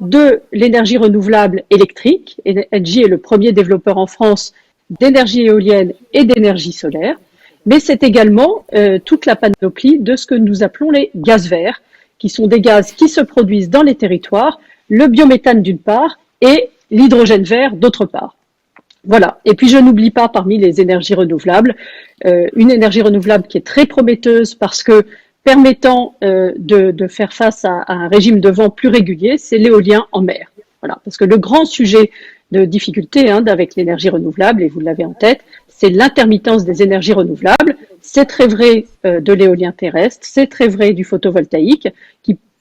de l'énergie renouvelable électrique. Et Engie est le premier développeur en France d'énergie éolienne et d'énergie solaire. Mais c'est également toute la panoplie de ce que nous appelons les gaz verts, qui sont des gaz qui se produisent dans les territoires, le biométhane d'une part et l'hydrogène vert d'autre part. Voilà. Et puis je n'oublie pas parmi les énergies renouvelables, une énergie renouvelable qui est très prometteuse parce que permettant de faire face à un régime de vent plus régulier, c'est l'éolien en mer. Voilà. Parce que le grand sujet de difficulté avec l'énergie renouvelable, et vous l'avez en tête, c'est l'intermittence des énergies renouvelables. C'est très vrai de l'éolien terrestre, c'est très vrai du photovoltaïque,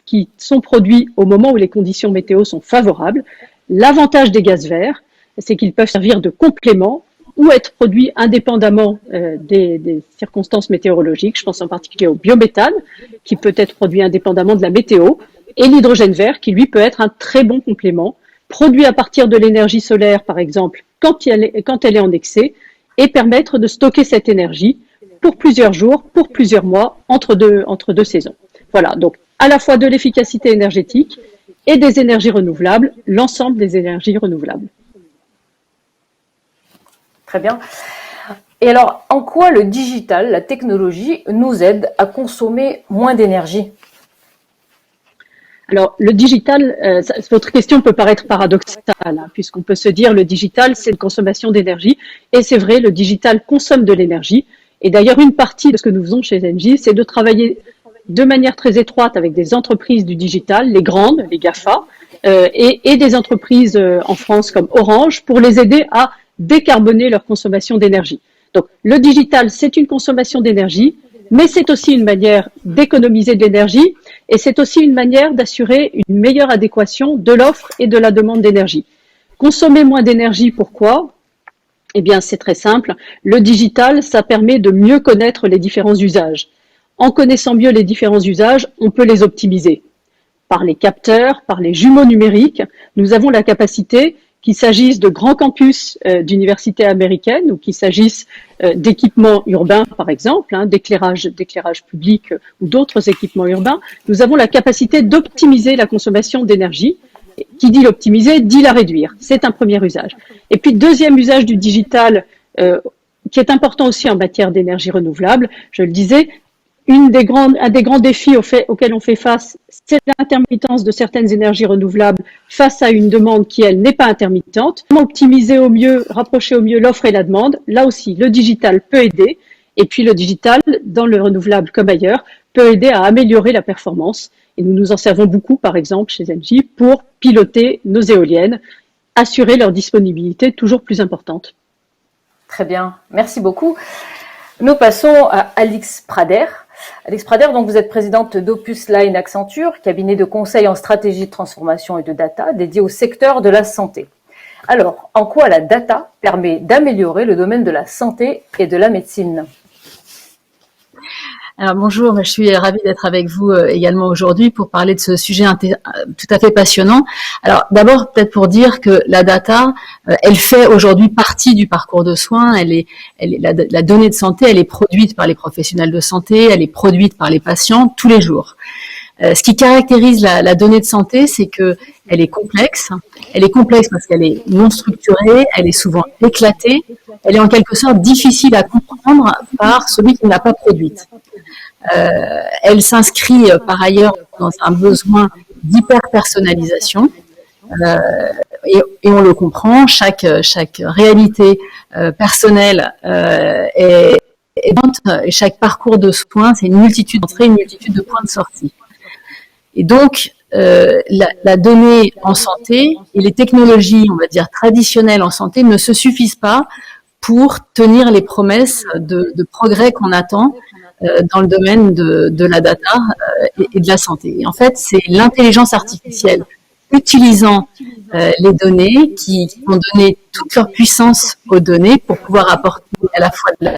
qui sont produits au moment où les conditions météo sont favorables. L'avantage des gaz verts, c'est qu'ils peuvent servir de complément ou être produits indépendamment des circonstances météorologiques. Je pense en particulier au biométhane, qui peut être produit indépendamment de la météo, et l'hydrogène vert, qui lui peut être un très bon complément, produit à partir de l'énergie solaire, par exemple, quand elle est en excès, et permettre de stocker cette énergie pour plusieurs jours, pour plusieurs mois, entre deux saisons. Voilà, donc à la fois de l'efficacité énergétique et des énergies renouvelables, l'ensemble des énergies renouvelables. Très bien. Et alors, en quoi le digital, la technologie, nous aide à consommer moins d'énergie? Alors, le digital, votre question peut paraître paradoxale, puisqu'on peut se dire le digital, c'est une consommation d'énergie. Et c'est vrai, le digital consomme de l'énergie. Et d'ailleurs, une partie de ce que nous faisons chez Engie, c'est de travailler de manière très étroite avec des entreprises du digital, les grandes, les GAFA, et des entreprises en France comme Orange, pour les aider à décarboner leur consommation d'énergie. Donc, le digital, c'est une consommation d'énergie, mais c'est aussi une manière d'économiser de l'énergie et c'est aussi une manière d'assurer une meilleure adéquation de l'offre et de la demande d'énergie. Consommer moins d'énergie, pourquoi? Eh bien, c'est très simple. Le digital, ça permet de mieux connaître les différents usages. En connaissant mieux les différents usages, on peut les optimiser. Par les capteurs, par les jumeaux numériques, nous avons la capacité, qu'il s'agisse de grands campus d'universités américaines ou qu'il s'agisse d'équipements urbains, par exemple, d'éclairage public ou d'autres équipements urbains, nous avons la capacité d'optimiser la consommation d'énergie. Qui dit l'optimiser, dit la réduire. C'est un premier usage. Et puis, deuxième usage du digital, qui est important aussi en matière d'énergie renouvelable, je le disais, un des grands défis auxquels on fait face, c'est l'intermittence de certaines énergies renouvelables face à une demande qui, elle, n'est pas intermittente. Comment optimiser au mieux, rapprocher au mieux l'offre et la demande? Là aussi, le digital peut aider. Et puis, le digital, dans le renouvelable comme ailleurs, peut aider à améliorer la performance. Et nous nous en servons beaucoup, par exemple, chez Engie, pour piloter nos éoliennes, assurer leur disponibilité toujours plus importante. Très bien, merci beaucoup. Nous passons à Alix Prader. Alix Prader, donc vous êtes présidente d'Opus Line Accenture, cabinet de conseil en stratégie de transformation et de data dédié au secteur de la santé. Alors, en quoi la data permet d'améliorer le domaine de la santé et de la médecine ? Alors bonjour, je suis ravie d'être avec vous également aujourd'hui pour parler de ce sujet tout à fait passionnant. Alors d'abord peut-être pour dire que la data, elle fait aujourd'hui partie du parcours de soins. La donnée de santé, elle est produite par les professionnels de santé, elle est produite par les patients tous les jours. Ce qui caractérise la donnée de santé, c'est que elle est complexe. Elle est complexe parce qu'elle est non structurée, elle est souvent éclatée, elle est en quelque sorte difficile à comprendre par celui qui ne l'a pas produite. Elle s'inscrit par ailleurs dans un besoin d'hyper-personnalisation et on le comprend, chaque réalité personnelle est et chaque parcours de soins, c'est une multitude d'entrées, une multitude de points de sortie. Et donc, la donnée en santé et les technologies, on va dire, traditionnelles en santé ne se suffisent pas pour tenir les promesses de progrès qu'on attend dans le domaine de la data et de la santé. Et en fait, c'est l'intelligence artificielle utilisant les données qui vont donner toute leur puissance aux données pour pouvoir apporter à la fois de la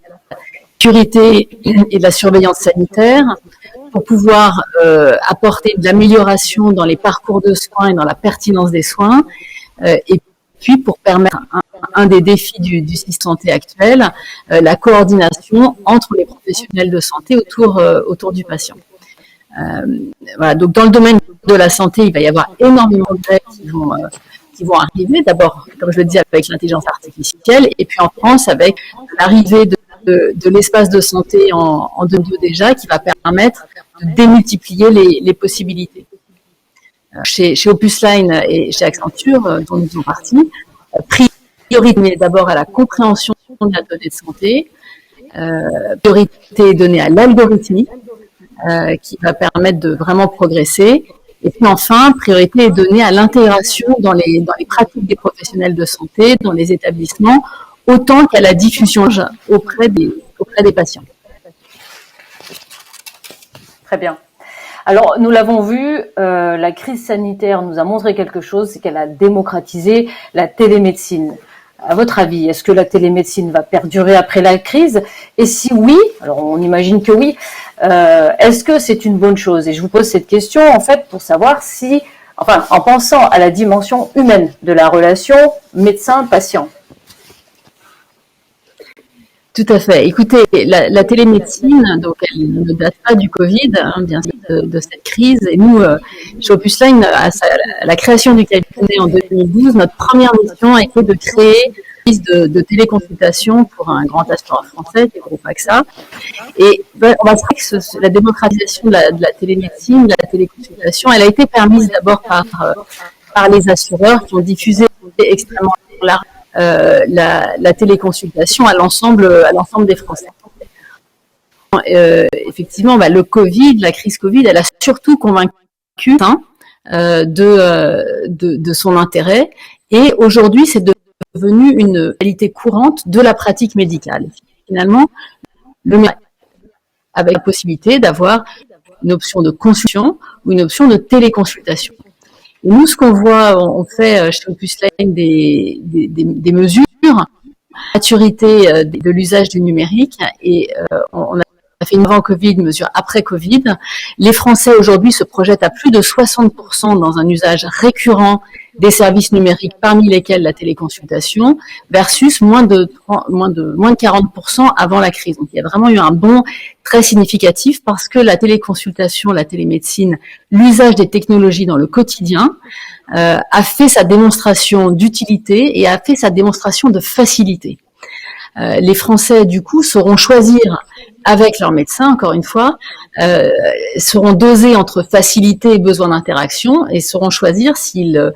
sécurité et de la surveillance sanitaire, pour pouvoir apporter de l'amélioration dans les parcours de soins et dans la pertinence des soins, et puis pour permettre un des défis du système de santé actuel, la coordination entre les professionnels de santé autour du patient. Voilà, donc dans le domaine de la santé, il va y avoir énormément de règles qui vont arriver. D'abord, comme je le disais, avec l'intelligence artificielle, et puis en France, avec l'arrivée de l'espace de santé en 2.2 déjà, qui va permettre de démultiplier les possibilités. Chez Opus Line et chez Accenture, dont nous faisons partie, priorité d'abord à la compréhension de la donnée de santé, priorité donnée à l'algorithmie, qui va permettre de vraiment progresser, et puis enfin, priorité est donnée à l'intégration dans les pratiques des professionnels de santé, dans les établissements, autant qu'à la diffusion auprès des patients. Très bien. Alors, nous l'avons vu, la crise sanitaire nous a montré quelque chose, c'est qu'elle a démocratisé la télémédecine. À votre avis, est-ce que la télémédecine va perdurer après la crise? Et si oui, alors on imagine que oui, est-ce que c'est une bonne chose? Et je vous pose cette question, en fait, pour savoir si, enfin, en pensant à la dimension humaine de la relation médecin-patient. Tout à fait. Écoutez, la télémédecine, donc elle ne date pas du Covid, bien sûr, de cette crise. Et nous, chez Opus Line, à la création du cabinet en 2012, notre première mission a été de créer une service de téléconsultation pour un grand assureur français, qui est le groupe AXA. Et on va se dire que la démocratisation de la télémédecine, de la téléconsultation, elle a été permise d'abord par les assureurs qui ont diffusé extrêmement large la téléconsultation à l'ensemble des Français. Effectivement, le Covid, la crise Covid, elle a surtout convaincu de son intérêt, et aujourd'hui c'est devenu une réalité courante de la pratique médicale. Finalement, avec la possibilité d'avoir une option de consultation ou une option de téléconsultation. Et nous, ce qu'on voit, on fait chez Opus Line des mesures, maturité de l'usage du numérique, et on a fait une avant Covid, une mesure après Covid. Les Français aujourd'hui se projettent à plus de 60% dans un usage récurrent des services numériques, parmi lesquels la téléconsultation, versus moins de 40% avant la crise. Donc il y a vraiment eu un bond très significatif, parce que la téléconsultation, la télémédecine, l'usage des technologies dans le quotidien a fait sa démonstration d'utilité et a fait sa démonstration de facilité. Les Français, du coup, sauront choisir avec leur médecin, encore une fois, seront dosés entre facilité et besoin d'interaction, et sauront choisir s'ils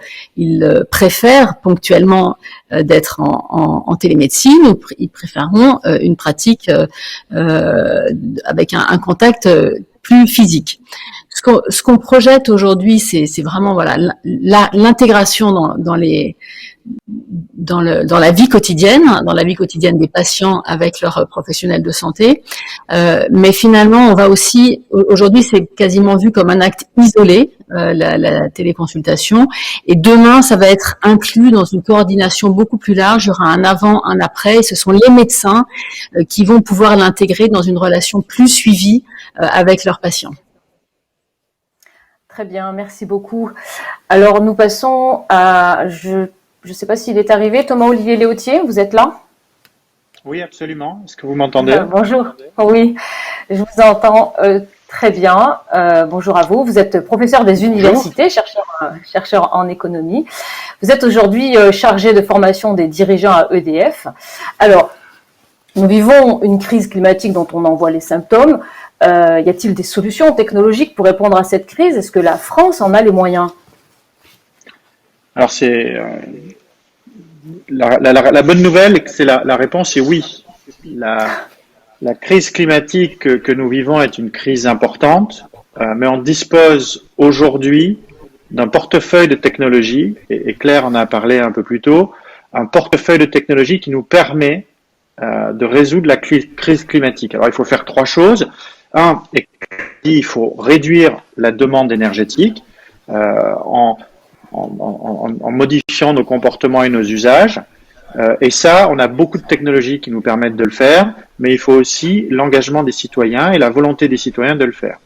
préfèrent ponctuellement d'être en télémédecine, ou ils préféreront une pratique avec un contact plus physique. Ce qu'on projette aujourd'hui, c'est vraiment voilà l'intégration dans la vie quotidienne des patients avec leurs professionnels de santé. Mais finalement, on va aussi aujourd'hui, c'est quasiment vu comme un acte isolé, la téléconsultation. Et demain, ça va être inclus dans une coordination beaucoup plus large. Il y aura un avant, un après. Et ce sont les médecins qui vont pouvoir l'intégrer dans une relation plus suivie avec leurs patients. Très bien, merci beaucoup. Alors, nous passons à, je ne sais pas s'il est arrivé, Thomas-Olivier Léautier, vous êtes là? Oui, absolument. Est-ce que vous m'entendez? Bonjour. Oui, je vous entends très bien. Bonjour à vous. Vous êtes professeur des universités, chercheur en économie. Vous êtes aujourd'hui chargé de formation des dirigeants à EDF. Alors, nous vivons une crise climatique dont on en voit les symptômes. Y a-t-il des solutions technologiques pour répondre à cette crise? Est-ce que la France en a les moyens? Alors, la bonne nouvelle, c'est la réponse est oui. La crise climatique que nous vivons est une crise importante, mais on dispose aujourd'hui d'un portefeuille de technologies, et Claire en a parlé un peu plus tôt, un portefeuille de technologies qui nous permet de résoudre la crise climatique. Alors, il faut faire trois choses. Un, il faut réduire la demande énergétique en modifiant nos comportements et nos usages. Et ça, on a beaucoup de technologies qui nous permettent de le faire, mais il faut aussi l'engagement des citoyens et la volonté des citoyens de le faire.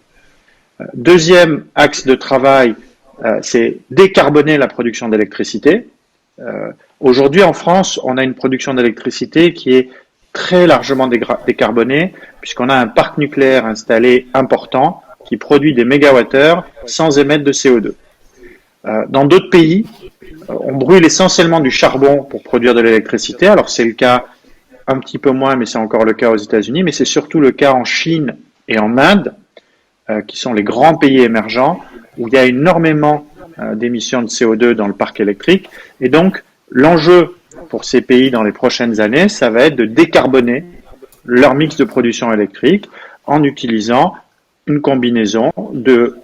Deuxième axe de travail, c'est décarboner la production d'électricité. Aujourd'hui, en France, on a une production d'électricité qui est très largement décarbonée, puisqu'on a un parc nucléaire installé important qui produit des mégawattheures sans émettre de CO2. Dans d'autres pays, on brûle essentiellement du charbon pour produire de l'électricité. Alors c'est le cas un petit peu moins, mais c'est encore le cas aux États-Unis, mais c'est surtout le cas en Chine et en Inde, qui sont les grands pays émergents, où il y a énormément d'émissions de CO2 dans le parc électrique. Et donc, l'enjeu pour ces pays dans les prochaines années, ça va être de décarboner leur mix de production électrique en utilisant une combinaison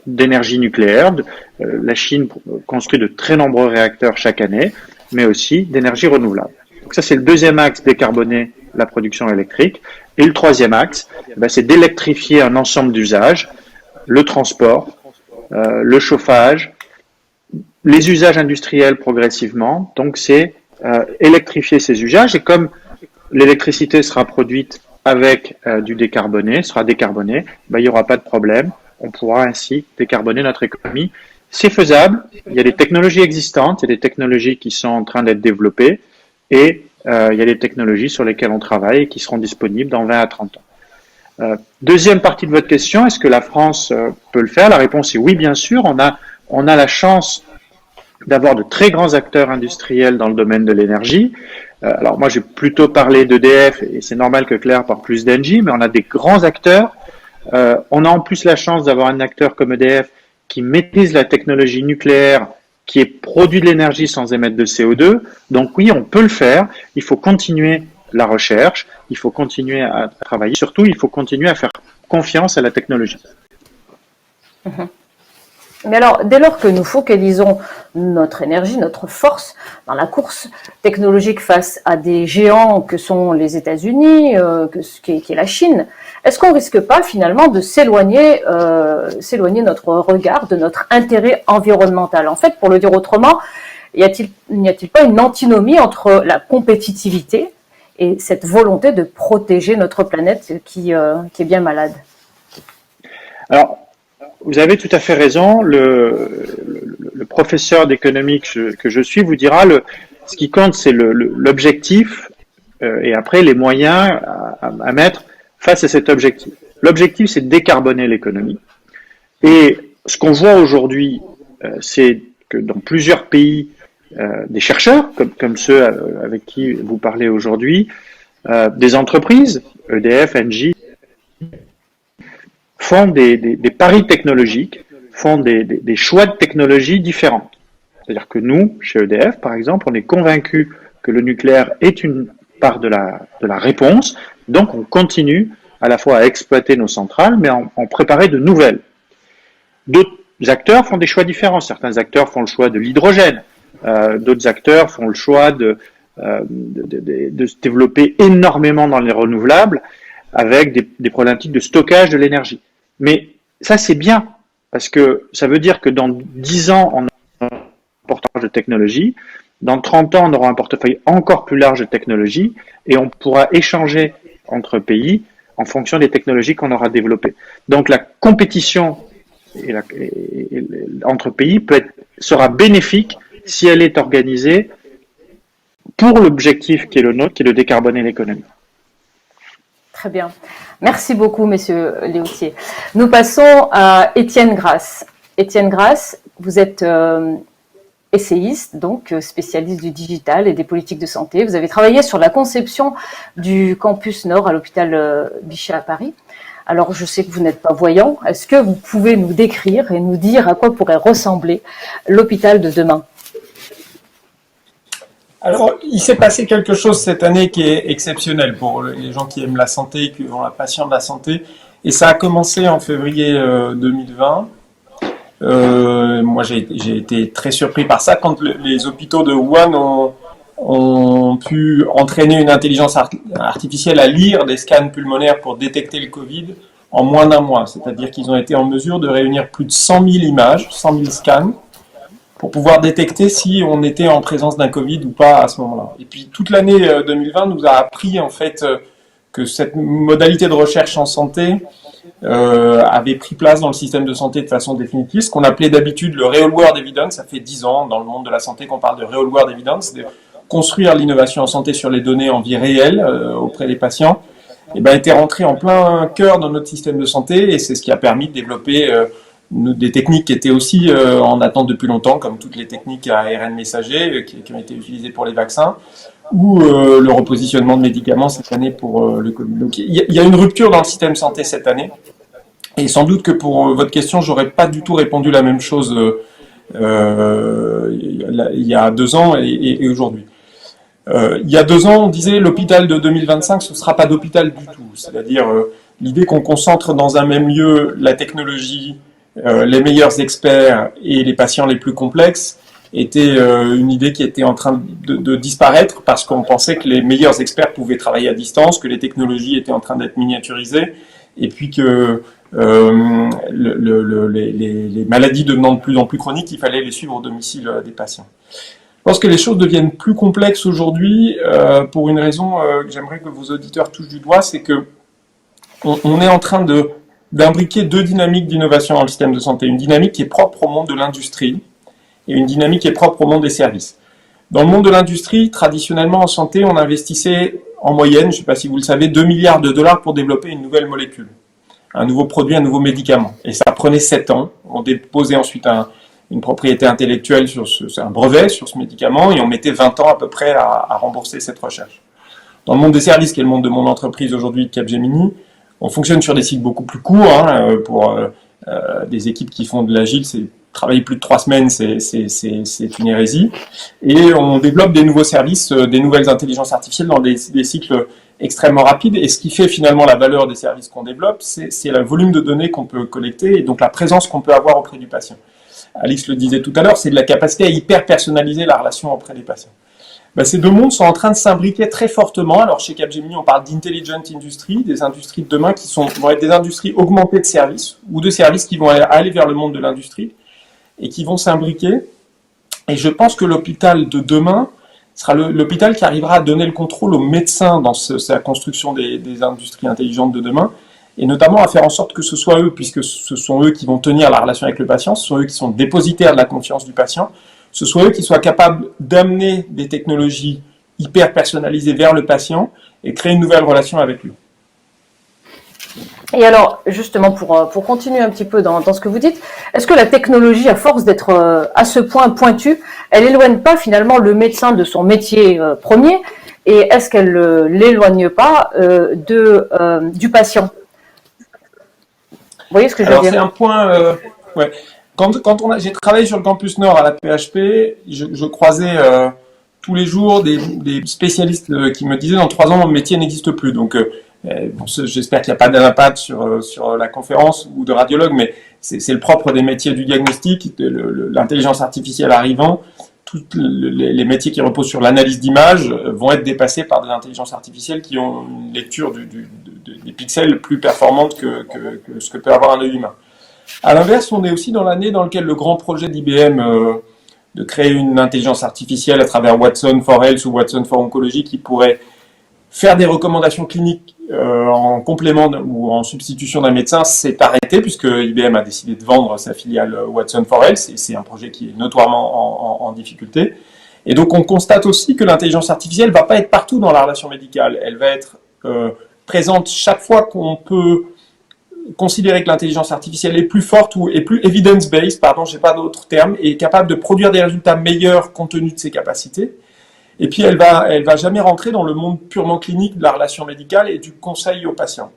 d'énergie nucléaire. La Chine construit de très nombreux réacteurs chaque année, mais aussi d'énergie renouvelable. Donc ça, c'est le deuxième axe, décarboner la production électrique. Et le troisième axe, c'est d'électrifier un ensemble d'usages, le transport, le chauffage, les usages industriels progressivement. Donc c'est électrifier ces usages, et comme l'électricité sera produite avec du décarboné, sera décarbonée, il n'y aura pas de problème. On pourra ainsi décarboner notre économie. C'est faisable. Il y a des technologies existantes, il y a des technologies qui sont en train d'être développées, et il y a des technologies sur lesquelles on travaille et qui seront disponibles dans 20 à 30 ans. Deuxième partie de votre question, est-ce que la France peut le faire? La réponse est oui, bien sûr. On a la chance d'avoir de très grands acteurs industriels dans le domaine de l'énergie. Alors moi, j'ai plutôt parlé d'EDF, et c'est normal que Claire parle plus d'Engie, mais on a des grands acteurs. On a en plus la chance d'avoir un acteur comme EDF qui maîtrise la technologie nucléaire, qui est produit de l'énergie sans émettre de CO2. Donc oui, on peut le faire. Il faut continuer la recherche, il faut continuer à travailler. Surtout, il faut continuer à faire confiance à la technologie. Mais alors, dès lors que nous focalisons notre énergie, notre force dans la course technologique face à des géants que sont les États-Unis, qui est la Chine, est-ce qu'on risque pas finalement de s'éloigner notre regard de notre intérêt environnemental? En fait, pour le dire autrement, n'y a-t-il pas une antinomie entre la compétitivité et cette volonté de protéger notre planète qui est bien malade? Alors, vous avez tout à fait raison. Le professeur d'économie que je suis vous dira ce qui compte, c'est l'objectif et après les moyens à mettre face à cet objectif. L'objectif, c'est de décarboner l'économie. Et ce qu'on voit aujourd'hui, c'est que dans plusieurs pays, des chercheurs, comme ceux avec qui vous parlez aujourd'hui, des entreprises, EDF, Engie, font des paris technologiques, font des choix de technologies différentes. C'est-à-dire que nous, chez EDF, par exemple, on est convaincus que le nucléaire est une part de la réponse, donc on continue à la fois à exploiter nos centrales, mais en préparer de nouvelles. D'autres acteurs font des choix différents. Certains acteurs font le choix de l'hydrogène. D'autres acteurs font le choix de se développer énormément dans les renouvelables avec des problématiques de stockage de l'énergie. Mais ça, c'est bien, parce que ça veut dire que dans 10 ans, on aura un portefeuille de technologie. Dans 30 ans, on aura un portefeuille encore plus large de technologies et on pourra échanger entre pays en fonction des technologies qu'on aura développées. Donc la compétition entre pays sera bénéfique si elle est organisée pour l'objectif qui est le nôtre, qui est de décarboner l'économie. Très bien. Merci beaucoup, messieurs Léautier. Nous passons à Étienne Grasse. Étienne Grasse, vous êtes essayiste, donc spécialiste du digital et des politiques de santé. Vous avez travaillé sur la conception du campus Nord à l'hôpital Bichat à Paris. Alors, je sais que vous n'êtes pas voyant. Est-ce que vous pouvez nous décrire et nous dire à quoi pourrait ressembler l'hôpital de demain ? Alors, il s'est passé quelque chose cette année qui est exceptionnel pour les gens qui aiment la santé, qui ont la passion de la santé. Et ça a commencé en février 2020. Moi, j'ai été très surpris par ça quand les hôpitaux de Wuhan ont pu entraîner une intelligence artificielle à lire des scans pulmonaires pour détecter le Covid en moins d'un mois. C'est-à-dire qu'ils ont été en mesure de réunir plus de 100 000 images, 100 000 scans, pour pouvoir détecter si on était en présence d'un Covid ou pas à ce moment-là. Et puis toute l'année 2020 nous a appris en fait que cette modalité de recherche en santé avait pris place dans le système de santé de façon définitive, ce qu'on appelait d'habitude le real world evidence. Ça fait 10 ans dans le monde de la santé qu'on parle de real world evidence, de construire l'innovation en santé sur les données en vie réelle auprès des patients, et ben était rentré en plein cœur dans notre système de santé, et c'est ce qui a permis de développer des techniques qui étaient aussi en attente depuis longtemps, comme toutes les techniques à ARN messager qui ont été utilisées pour les vaccins, ou le repositionnement de médicaments cette année pour le Covid. Donc il y a une rupture dans le système santé cette année, et sans doute que pour votre question, j'aurais pas du tout répondu la même chose il y a 2 ans et aujourd'hui. Il y a 2 ans, on disait l'hôpital de 2025, ce ne sera pas d'hôpital du tout. C'est-à-dire l'idée qu'on concentre dans un même lieu la technologie, les meilleurs experts et les patients les plus complexes était une idée qui était en train de disparaître parce qu'on pensait que les meilleurs experts pouvaient travailler à distance, que les technologies étaient en train d'être miniaturisées, et puis que les maladies devenant de plus en plus chroniques, il fallait les suivre au domicile des patients. Je pense que les choses deviennent plus complexes aujourd'hui pour une raison que j'aimerais que vos auditeurs touchent du doigt, c'est que on est en train d'imbriquer 2 dynamiques d'innovation dans le système de santé. Une dynamique qui est propre au monde de l'industrie et une dynamique qui est propre au monde des services. Dans le monde de l'industrie, traditionnellement en santé, on investissait en moyenne, je ne sais pas si vous le savez, 2 milliards de dollars pour développer une nouvelle molécule, un nouveau produit, un nouveau médicament. Et ça prenait 7 ans. On déposait ensuite une propriété intellectuelle un brevet sur ce médicament, et on mettait 20 ans à peu près à rembourser cette recherche. Dans le monde des services, qui est le monde de mon entreprise aujourd'hui, Capgemini, on fonctionne sur des cycles beaucoup plus courts. Pour des équipes qui font de l'agile, travailler plus de 3 semaines, c'est une hérésie. Et on développe des nouveaux services, des nouvelles intelligences artificielles dans des cycles extrêmement rapides. Et ce qui fait finalement la valeur des services qu'on développe, c'est le volume de données qu'on peut collecter et donc la présence qu'on peut avoir auprès du patient. Alix le disait tout à l'heure, c'est de la capacité à hyper personnaliser la relation auprès des patients. Ces 2 mondes sont en train de s'imbriquer très fortement. Alors chez Capgemini, on parle d'intelligent industry, des industries de demain qui vont être des industries augmentées de services, ou de services qui vont aller vers le monde de l'industrie et qui vont s'imbriquer. Et je pense que l'hôpital de demain sera l'hôpital qui arrivera à donner le contrôle aux médecins dans sa construction des industries intelligentes de demain, et notamment à faire en sorte que ce soit eux, puisque ce sont eux qui vont tenir la relation avec le patient, ce sont eux qui sont dépositaires de la confiance du patient, ce soit eux qui soient capables d'amener des technologies hyper personnalisées vers le patient et créer une nouvelle relation avec lui. Et alors, justement, pour continuer un petit peu dans ce que vous dites, est-ce que la technologie, à force d'être à ce point pointue, elle éloigne pas finalement le médecin de son métier premier, et est-ce qu'elle ne l'éloigne pas du patient ? Vous voyez ce que je veux dire ? C'est un point... ouais. Quand j'ai travaillé sur le campus Nord à la PHP, je croisais tous les jours des spécialistes qui me disaient dans 3 ans mon métier n'existe plus. Donc Bon, j'espère qu'il n'y a pas d'impact sur la conférence ou de radiologue, mais c'est le propre des métiers du diagnostic, l'intelligence artificielle arrivant. Tous les métiers qui reposent sur l'analyse d'images vont être dépassés par des intelligences artificielles qui ont une lecture des pixels plus performante que ce que peut avoir un œil humain. À l'inverse, on est aussi dans l'année dans laquelle le grand projet d'IBM de créer une intelligence artificielle à travers Watson for Health ou Watson for Oncology qui pourrait faire des recommandations cliniques en complément ou en substitution d'un médecin s'est arrêté puisque IBM a décidé de vendre sa filiale Watson for Health et c'est un projet qui est notoirement en difficulté. Et donc on constate aussi que l'intelligence artificielle ne va pas être partout dans la relation médicale. Elle va être présente chaque fois qu'on peut considérer que l'intelligence artificielle est plus forte ou est plus evidence-based, pardon, j'ai pas d'autre terme, et est capable de produire des résultats meilleurs compte tenu de ses capacités. Et puis elle va jamais rentrer dans le monde purement clinique de la relation médicale et du conseil aux patients.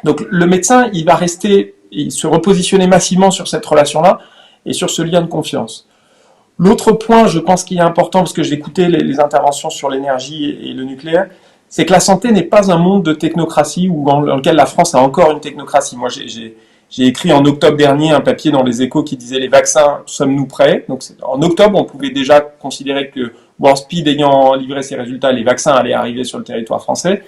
Donc le médecin, il va rester, il se repositionner massivement sur cette relation-là et sur ce lien de confiance. L'autre point, je pense qu'il est important, parce que j'ai écouté les interventions sur l'énergie et le nucléaire, c'est que la santé n'est pas un monde de technocratie ou dans lequel la France a encore une technocratie. Moi, j'ai écrit en octobre dernier un papier dans les Échos qui disait « Les vaccins, sommes-nous prêts ?» Donc en octobre, on pouvait déjà considérer que WorldSpeed ayant livré ses résultats, les vaccins allaient arriver sur le territoire français.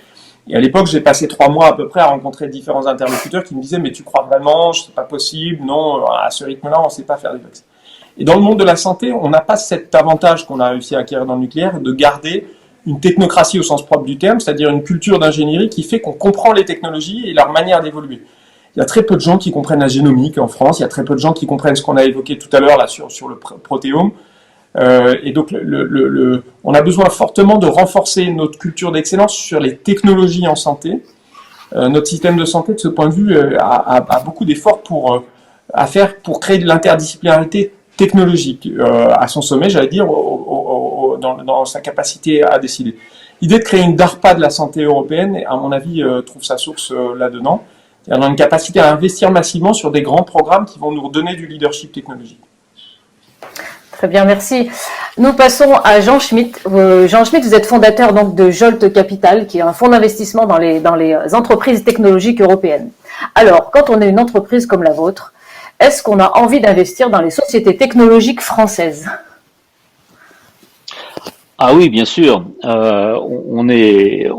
Et à l'époque, j'ai passé 3 mois à peu près à rencontrer différents interlocuteurs qui me disaient « Mais tu crois vraiment? C'est pas possible. Non, à ce rythme-là, on ne sait pas faire des vaccins. » Et dans le monde de la santé, on n'a pas cet avantage qu'on a réussi à acquérir dans le nucléaire de garder une technocratie au sens propre du terme, c'est-à-dire une culture d'ingénierie qui fait qu'on comprend les technologies et leur manière d'évoluer. Il y a très peu de gens qui comprennent la génomique en France, il y a très peu de gens qui comprennent ce qu'on a évoqué tout à l'heure là sur le protéome. Et donc on a besoin fortement de renforcer notre culture d'excellence sur les technologies en santé. Notre système de santé, de ce point de vue, a beaucoup d'efforts à faire pour créer de l'interdisciplinarité technologique à son sommet, j'allais dire, dans sa capacité à décider. L'idée de créer une DARPA de la santé européenne, à mon avis, trouve sa source là-dedans. On a une capacité à investir massivement sur des grands programmes qui vont nous redonner du leadership technologique. Très bien, merci. Nous passons à Jean Schmitt. Jean Schmitt, vous êtes fondateur donc de Jolt Capital, qui est un fonds d'investissement dans les entreprises technologiques européennes. Alors, quand on est une entreprise comme la vôtre, est-ce qu'on a envie d'investir dans les sociétés technologiques françaises ? Ah oui, bien sûr. On est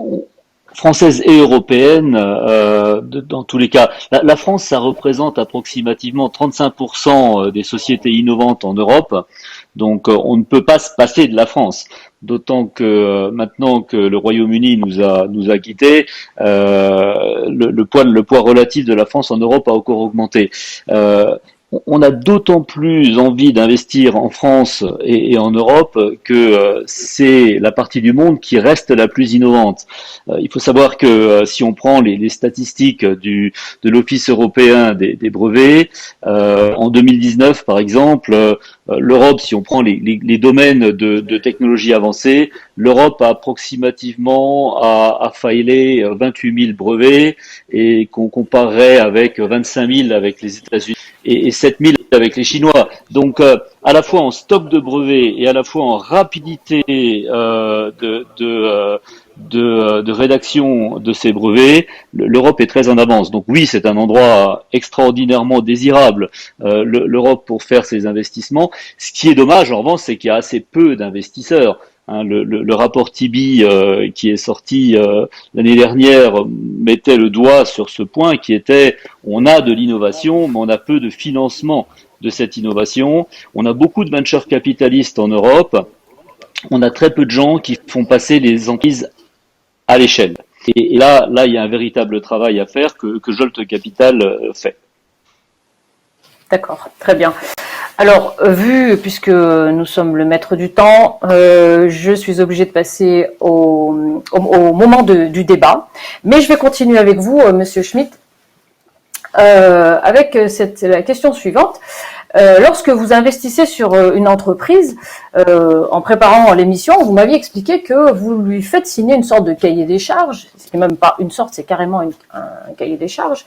française et européenne dans tous les cas. La France, ça représente approximativement 35% des sociétés innovantes en Europe. Donc, on ne peut pas se passer de la France. D'autant que maintenant que le Royaume-Uni nous a quittés, le poids relatif de la France en Europe a encore augmenté. On a d'autant plus envie d'investir en France et en Europe que c'est la partie du monde qui reste la plus innovante. Il faut savoir que si on prend les statistiques de l'Office européen des brevets, en 2019 par exemple, l'Europe, si on prend les domaines de technologie avancée, l'Europe a approximativement a filé 28 000 brevets et qu'on comparerait avec 25 000 avec les États-Unis et 7 000 avec les Chinois. Donc, à la fois en stock de brevets et à la fois en rapidité de rédaction de ces brevets, l'Europe est très en avance. Donc oui, c'est un endroit extraordinairement désirable, l'Europe pour faire ses investissements. Ce qui est dommage, en revanche, c'est qu'il y a assez peu d'investisseurs. Le rapport Tibi qui est sorti l'année dernière mettait le doigt sur ce point qui était on a de l'innovation, mais on a peu de financement de cette innovation. On a beaucoup de venture capitalistes en Europe. On a très peu de gens qui font passer les entreprises à l'échelle. Et là, il y a un véritable travail à faire que Jolt Capital fait. D'accord, très bien. Alors, puisque nous sommes le maître du temps, je suis obligée de passer au moment du débat. Mais je vais continuer avec vous, Monsieur Schmitt, avec la question suivante. Lorsque vous investissez sur une entreprise, en préparant l'émission, vous m'aviez expliqué que vous lui faites signer une sorte de cahier des charges. C'est même pas une sorte, c'est carrément un cahier des charges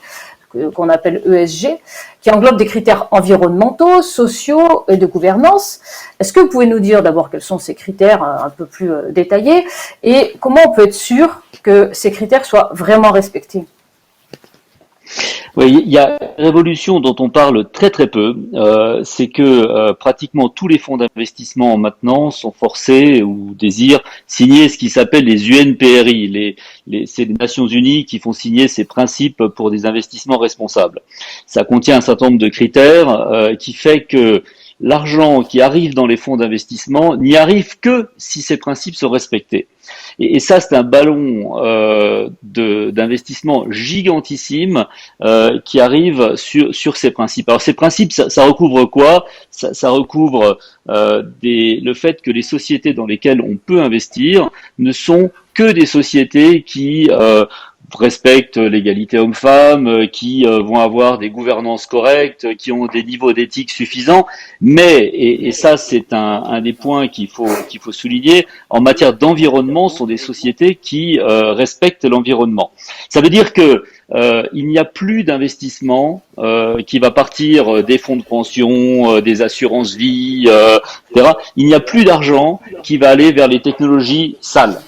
qu'on appelle ESG, qui englobe des critères environnementaux, sociaux et de gouvernance. Est-ce que vous pouvez nous dire d'abord quels sont ces critères un peu plus détaillés et comment on peut être sûr que ces critères soient vraiment respectés? Oui, il y a une révolution dont on parle très très peu, c'est que pratiquement tous les fonds d'investissement maintenant sont forcés ou désirent signer ce qui s'appelle les UNPRI, c'est les Nations Unies qui font signer ces principes pour des investissements responsables. Ça contient un certain nombre de critères qui fait que l'argent qui arrive dans les fonds d'investissement n'y arrive que si ces principes sont respectés. Et ça, c'est un ballon d'investissement gigantissime qui arrive sur ces principes. Alors ces principes, ça recouvre quoi? Ça recouvre le fait que les sociétés dans lesquelles on peut investir ne sont que des sociétés qui respectent l'égalité homme-femme, qui vont avoir des gouvernances correctes, qui ont des niveaux d'éthique suffisants, mais, et ça c'est un des points qu'il faut souligner, en matière d'environnement, sont des sociétés qui respectent l'environnement. Ça veut dire que il n'y a plus d'investissement qui va partir des fonds de pension, des assurances vie, etc. Il n'y a plus d'argent qui va aller vers les technologies sales.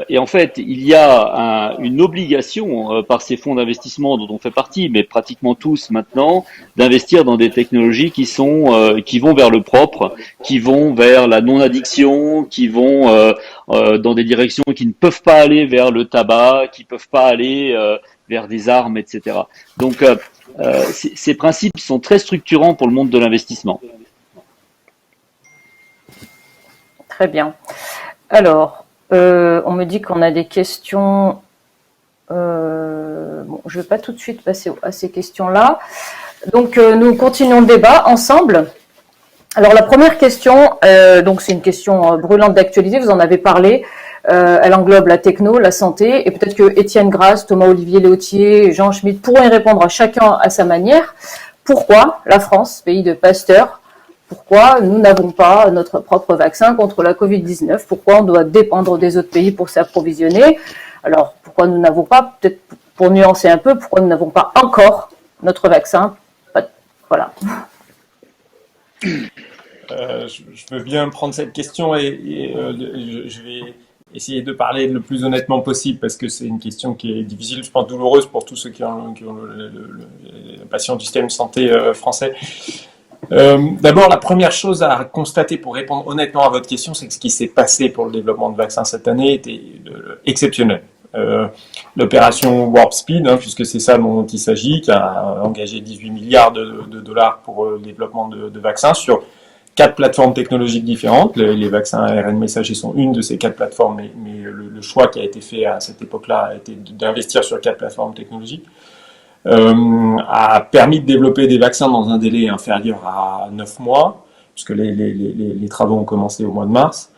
Et en fait, il y a une obligation par ces fonds d'investissement dont on fait partie, mais pratiquement tous maintenant, d'investir dans des technologies qui vont vers le propre, qui vont vers la non-addiction, qui vont dans des directions qui ne peuvent pas aller vers le tabac, qui peuvent pas aller vers des armes, etc. Donc, ces principes sont très structurants pour le monde de l'investissement. Très bien. Alors, on me dit qu'on a des questions. Bon, je ne vais pas tout de suite passer à ces questions-là. Donc, nous continuons le débat ensemble. Alors, la première question, donc c'est une question brûlante d'actualité. Vous en avez parlé. Elle englobe la techno, la santé, et peut-être que Étienne Grasse, Thomas-Olivier Léautier, Jean Schmitt pourront y répondre à chacun à sa manière. Pourquoi la France, pays de Pasteur, pourquoi nous n'avons pas notre propre vaccin contre la Covid-19? Pourquoi on doit dépendre des autres pays pour s'approvisionner? Alors, pourquoi nous n'avons pas, peut-être pour nuancer un peu, pourquoi nous n'avons pas encore notre vaccin? Voilà. Je veux bien prendre cette question et je vais essayer de parler le plus honnêtement possible parce que c'est une question qui est difficile, je pense douloureuse pour tous ceux qui ont les patients du système de santé français. D'abord, la première chose à constater pour répondre honnêtement à votre question, c'est que ce qui s'est passé pour le développement de vaccins cette année était exceptionnel. L'opération Warp Speed, puisque c'est ça dont il s'agit, qui a engagé 18 milliards de dollars pour le développement de vaccins sur 4 plateformes technologiques différentes. Les vaccins ARN messagers sont une de ces 4 plateformes, mais le choix qui a été fait à cette époque-là a été d'investir sur 4 plateformes technologiques. A permis de développer des vaccins dans un délai inférieur à 9 mois, puisque les travaux ont commencé au mois de mars,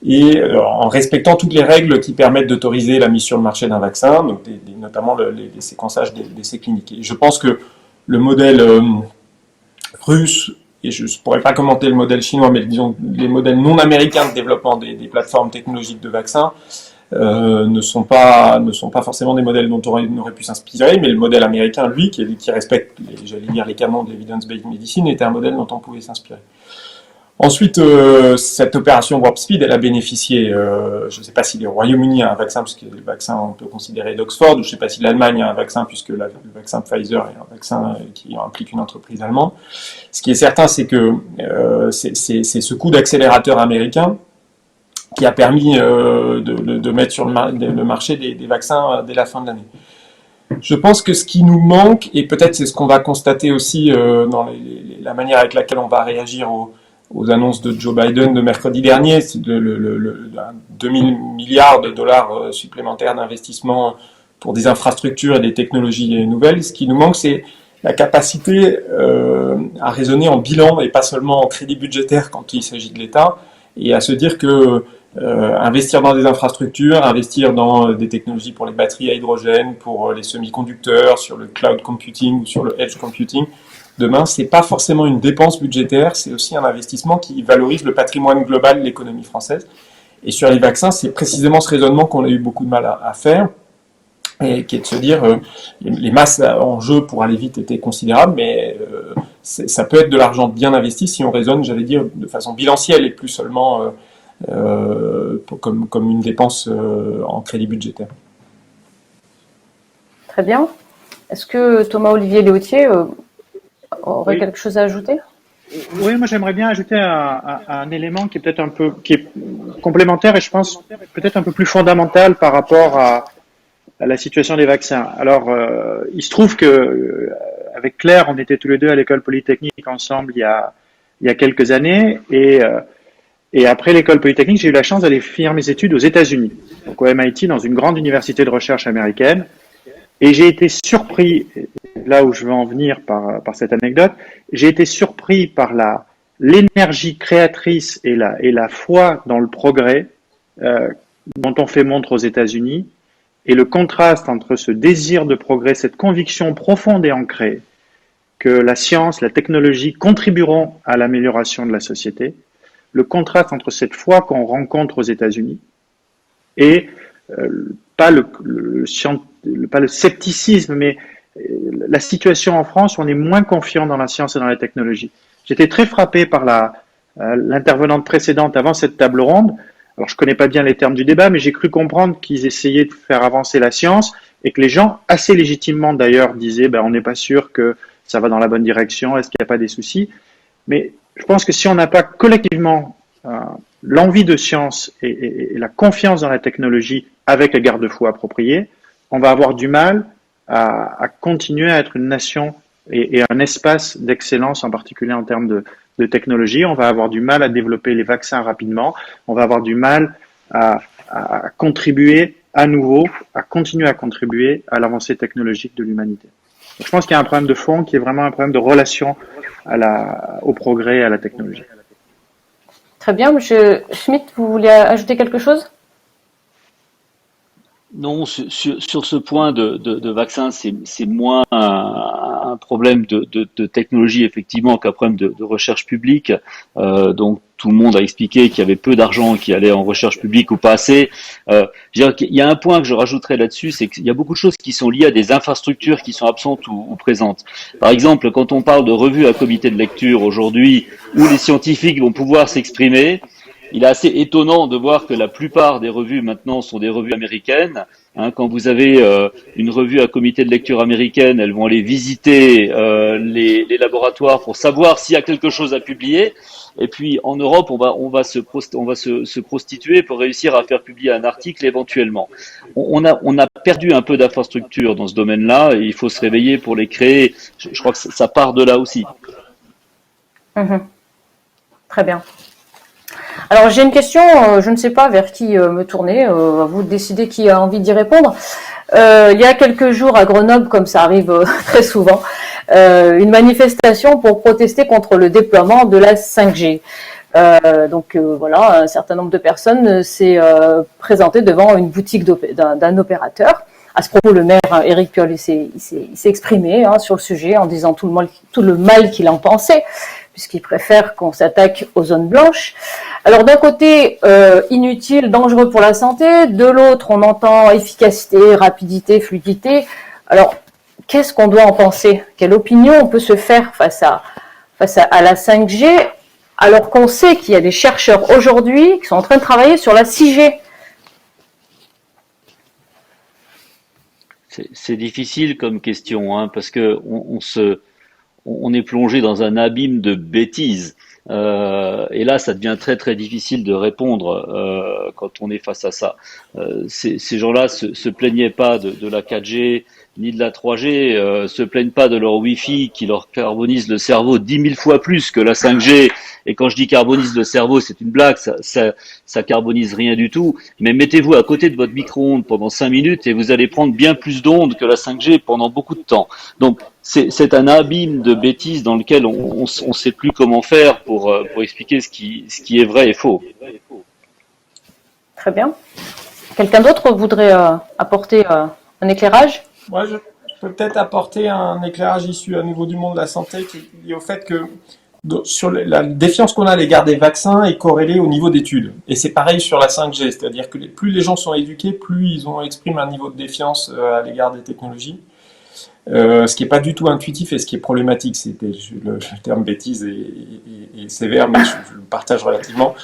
et en respectant toutes les règles qui permettent d'autoriser la mise sur le marché d'un vaccin, donc notamment les séquençages d'essais cliniques. Et je pense que le modèle russe, et je ne pourrais pas commenter le modèle chinois, mais disons les modèles non américains de développement des plateformes technologiques de vaccins, ne sont pas forcément des modèles dont on aurait pu s'inspirer, mais le modèle américain, lui, qui respecte, j'allais dire, les canons de l'evidence-based medicine, était un modèle dont on pouvait s'inspirer. Ensuite, cette opération Warp Speed, elle a bénéficié, je ne sais pas si le Royaume-Uni a un vaccin, puisque le vaccin, on peut considérer d'Oxford, ou je ne sais pas si l'Allemagne a un vaccin, puisque le vaccin Pfizer est un vaccin qui implique une entreprise allemande. Ce qui est certain, c'est que c'est ce coup d'accélérateur américain qui a permis de mettre sur le marché des vaccins dès la fin de l'année. Je pense que ce qui nous manque, et peut-être c'est ce qu'on va constater aussi dans la manière avec laquelle on va réagir aux annonces de Joe Biden de mercredi dernier, c'est 2000 milliards de dollars supplémentaires d'investissement pour des infrastructures et des technologies nouvelles. Ce qui nous manque, c'est la capacité à raisonner en bilan et pas seulement en crédit budgétaire quand il s'agit de l'État, et à se dire que investir dans des infrastructures, investir dans des technologies pour les batteries à hydrogène, pour les semi-conducteurs, sur le cloud computing ou sur le edge computing, demain, c'est pas forcément une dépense budgétaire, c'est aussi un investissement qui valorise le patrimoine global de l'économie française. Et sur les vaccins, c'est précisément ce raisonnement qu'on a eu beaucoup de mal à faire. et qui est de se dire les masses en jeu pour aller vite étaient considérables, mais ça peut être de l'argent bien investi si on raisonne, j'allais dire, de façon bilancielle et plus seulement comme une dépense en crédit budgétaire. Très bien. Est-ce que Thomas-Olivier Léautier aurait quelque chose à ajouter? Oui, moi j'aimerais bien ajouter un élément qui est peut-être qui est complémentaire et je pense peut-être un peu plus fondamental par rapport à la situation des vaccins. Alors, il se trouve que avec Claire, on était tous les deux à l'école polytechnique ensemble il y a quelques années et après l'école polytechnique, j'ai eu la chance d'aller finir mes études aux États-Unis, donc au MIT, dans une grande université de recherche américaine. Et j'ai été surpris, là où je veux en venir par cette anecdote, j'ai été surpris par l'énergie créatrice et la foi dans le progrès dont on fait montre aux États-Unis, et le contraste entre ce désir de progrès, cette conviction profonde et ancrée que la science, la technologie contribueront à l'amélioration de la société, le contraste entre cette foi qu'on rencontre aux États-Unis et pas le scepticisme, mais la situation en France où on est moins confiant dans la science et dans la technologie. J'étais très frappé par l'intervenante précédente avant cette table ronde. Alors, je connais pas bien les termes du débat, mais j'ai cru comprendre qu'ils essayaient de faire avancer la science et que les gens, assez légitimement d'ailleurs, disaient on n'est pas sûr que ça va dans la bonne direction, est-ce qu'il n'y a pas des soucis? Mais je pense que si on n'a pas collectivement l'envie de science et la confiance dans la technologie avec les garde-fous appropriés, on va avoir du mal à continuer à être une nation et un espace d'excellence, en particulier en termes de technologie. On va avoir du mal à développer les vaccins rapidement. On va avoir du mal à contribuer à nouveau, à continuer à contribuer à l'avancée technologique de l'humanité. Je pense qu'il y a un problème de fond qui est vraiment un problème de relation au progrès et à la technologie. Très bien. Monsieur Schmitt, vous voulez ajouter quelque chose? Non, sur ce point de vaccin, c'est moins un problème de technologie effectivement qu'un problème de recherche publique. Donc tout le monde a expliqué qu'il y avait peu d'argent qui allait en recherche publique ou pas assez. Il y a un point que je rajouterais là-dessus, c'est qu'il y a beaucoup de choses qui sont liées à des infrastructures qui sont absentes ou présentes. Par exemple, quand on parle de revues à comité de lecture aujourd'hui, où les scientifiques vont pouvoir s'exprimer, il est assez étonnant de voir que la plupart des revues maintenant sont des revues américaines. Quand vous avez une revue à comité de lecture américaine, elles vont aller visiter les laboratoires pour savoir s'il y a quelque chose à publier. Et puis en Europe, on va se prostituer pour réussir à faire publier un article éventuellement. On a perdu un peu d'infrastructure dans ce domaine-là et il faut se réveiller pour les créer. Je crois que ça part de là aussi. Très bien. Alors j'ai une question, je ne sais pas vers qui me tourner, à vous de décider qui a envie d'y répondre. Il y a quelques jours à Grenoble, comme ça arrive très souvent, une manifestation pour protester contre le déploiement de la 5G. Donc voilà, un certain nombre de personnes s'est présenté devant une boutique d'un opérateur. À ce propos, le maire Éric Piolle s'est exprimé sur le sujet en disant tout le mal qu'il en pensait, puisqu'il préfère qu'on s'attaque aux zones blanches. Alors d'un côté, inutile, dangereux pour la santé, de l'autre, on entend efficacité, rapidité, fluidité. Alors, qu'est-ce qu'on doit en penser? Quelle opinion on peut se faire face à la 5G, alors qu'on sait qu'il y a des chercheurs aujourd'hui qui sont en train de travailler sur la 6G? C'est difficile comme question, parce que on est plongé dans un abîme de bêtises. Et là, ça devient très très difficile de répondre quand on est face à ça. Ces gens-là se plaignaient pas de la 4G ni de la 3G, se plaignent pas de leur Wi-Fi qui leur carbonise le cerveau 10 000 fois plus que la 5G. Et quand je dis carbonise le cerveau, c'est une blague, ça carbonise rien du tout. Mais mettez-vous à côté de votre micro-ondes pendant 5 minutes et vous allez prendre bien plus d'ondes que la 5G pendant beaucoup de temps. Donc c'est un abîme de bêtises dans lequel on sait plus comment faire pour expliquer ce qui est vrai et faux. Très bien. Quelqu'un d'autre voudrait apporter un éclairage? Moi, je peux peut-être apporter un éclairage issu à nouveau du monde de la santé qui est lié au fait que sur la défiance qu'on a à l'égard des vaccins est corrélée au niveau d'études. Et c'est pareil sur la 5G, c'est-à-dire que plus les gens sont éduqués, plus ils expriment un niveau de défiance à l'égard des technologies. Ce qui n'est pas du tout intuitif et ce qui est problématique. C'était le terme bêtise est sévère, mais je le partage relativement.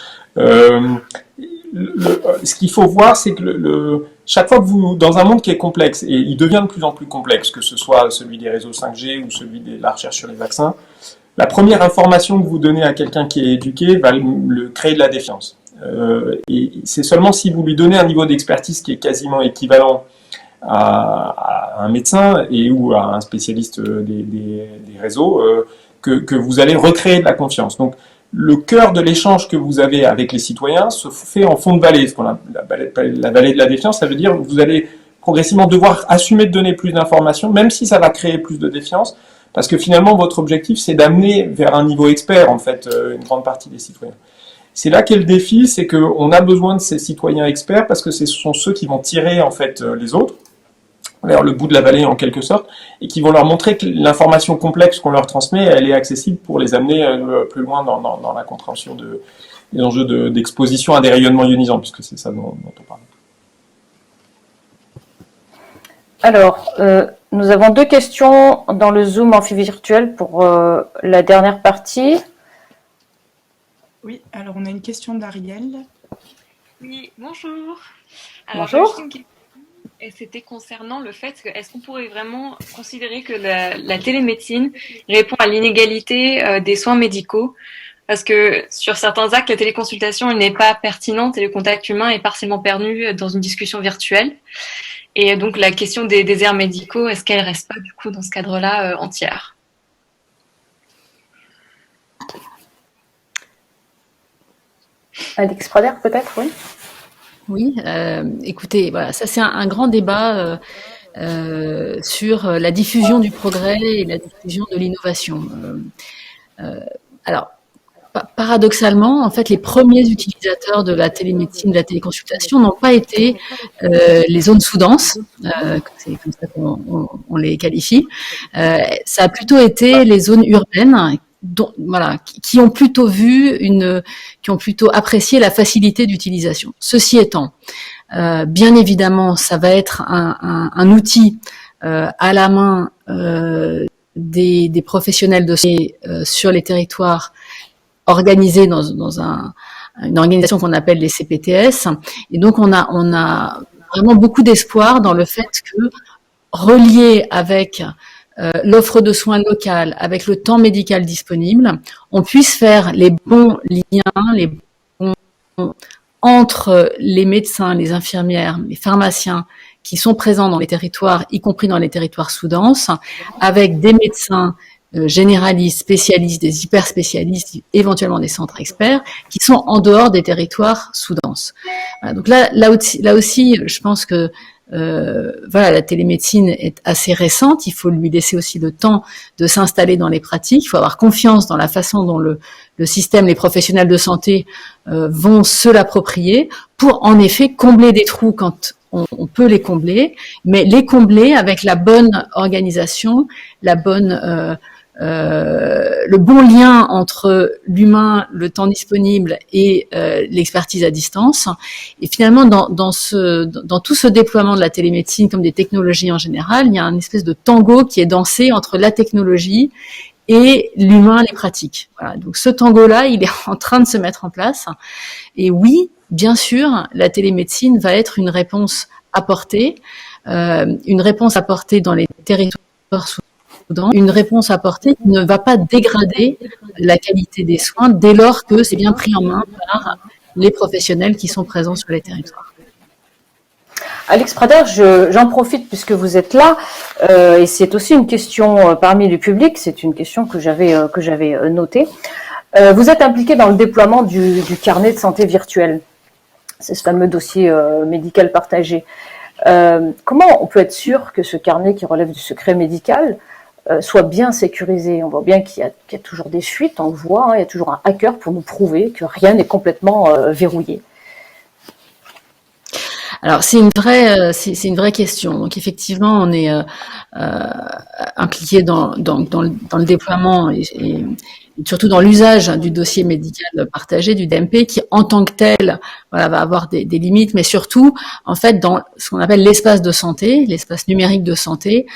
Ce qu'il faut voir, c'est que chaque fois que vous, dans un monde qui est complexe, et il devient de plus en plus complexe, que ce soit celui des réseaux 5G ou celui de la recherche sur les vaccins, la première information que vous donnez à quelqu'un qui est éduqué va créer de la défiance. Et c'est seulement si vous lui donnez un niveau d'expertise qui est quasiment équivalent à un médecin ou à un spécialiste des réseaux que vous allez recréer de la confiance. Donc, le cœur de l'échange que vous avez avec les citoyens se fait en fond de vallée. La vallée de la défiance, ça veut dire que vous allez progressivement devoir assumer de donner plus d'informations, même si ça va créer plus de défiance, parce que finalement, votre objectif, c'est d'amener vers un niveau expert, en fait, une grande partie des citoyens. C'est là qu'est le défi, c'est qu'on a besoin de ces citoyens experts, parce que ce sont ceux qui vont tirer, en fait, les autres vers le bout de la vallée en quelque sorte, et qui vont leur montrer que l'information complexe qu'on leur transmet, elle est accessible pour les amener plus loin dans la compréhension des enjeux d'exposition à des rayonnements ionisants, puisque c'est ça dont on parle. Alors, nous avons 2 questions dans le Zoom amphi-virtuel pour la dernière partie. Oui, alors on a une question d'Ariel. Oui, bonjour. Alors, Bonjour. Et c'était concernant le fait que est-ce qu'on pourrait vraiment considérer que la télémédecine répond à l'inégalité des soins médicaux, parce que sur certains actes, la téléconsultation n'est pas pertinente et le contact humain est partiellement perdu dans une discussion virtuelle. Et donc la question des déserts médicaux, est-ce qu'elle reste pas du coup dans ce cadre-là entière? Alex Prader, peut-être, oui. Oui, écoutez, voilà, ça c'est un grand débat sur la diffusion du progrès et la diffusion de l'innovation. Alors, paradoxalement, en fait, les premiers utilisateurs de la télémédecine, de la téléconsultation n'ont pas été les zones sous-denses, c'est comme ça qu'on les qualifie. Ça a plutôt été les zones urbaines, voilà, qui ont plutôt qui ont plutôt apprécié la facilité d'utilisation. Ceci étant, bien évidemment, ça va être un outil à la main des professionnels de santé sur les territoires, organisés dans une organisation qu'on appelle les CPTS. Et donc, on a vraiment beaucoup d'espoir dans le fait que, relié avec l'offre de soins locale, avec le temps médical disponible, on puisse faire les bons liens, entre les médecins, les infirmières, les pharmaciens qui sont présents dans les territoires, y compris dans les territoires sous-denses, avec des médecins généralistes, spécialistes, des hyperspécialistes, éventuellement des centres experts, qui sont en dehors des territoires sous-denses. Voilà, donc là aussi, je pense que voilà, la télémédecine est assez récente. Il faut lui laisser aussi le temps de s'installer dans les pratiques. Il faut avoir confiance dans la façon dont le système, les professionnels de santé vont se l'approprier pour en effet combler des trous quand on peut les combler, mais les combler avec la bonne organisation, le bon lien entre l'humain, le temps disponible et l'expertise à distance. Et finalement, dans tout ce déploiement de la télémédecine, comme des technologies en général, il y a une espèce de tango qui est dansé entre la technologie et l'humain, les pratiques. Voilà. Donc ce tango-là, il est en train de se mettre en place. Et oui, bien sûr, la télémédecine va être une réponse apportée dans les territoires sous-denses, une réponse apportée qui ne va pas dégrader la qualité des soins dès lors que c'est bien pris en main par les professionnels qui sont présents sur les territoires. Alex Prader, j'en profite puisque vous êtes là, et c'est aussi une question parmi le public, c'est une question que j'avais notée. Vous êtes impliqué dans le déploiement du carnet de santé virtuel, c'est ce fameux dossier médical partagé. Comment on peut être sûr que ce carnet qui relève du secret médical soit bien sécurisé? On voit bien qu'il y a toujours des fuites, on le voit, hein, il y a toujours un hacker pour nous prouver que rien n'est complètement verrouillé. Alors c'est une vraie question. Donc effectivement, on est impliqué dans le déploiement et surtout dans l'usage du dossier médical partagé, du DMP, qui en tant que tel, voilà, va avoir des limites, mais surtout, en fait, dans ce qu'on appelle l'espace de santé, l'espace numérique de santé,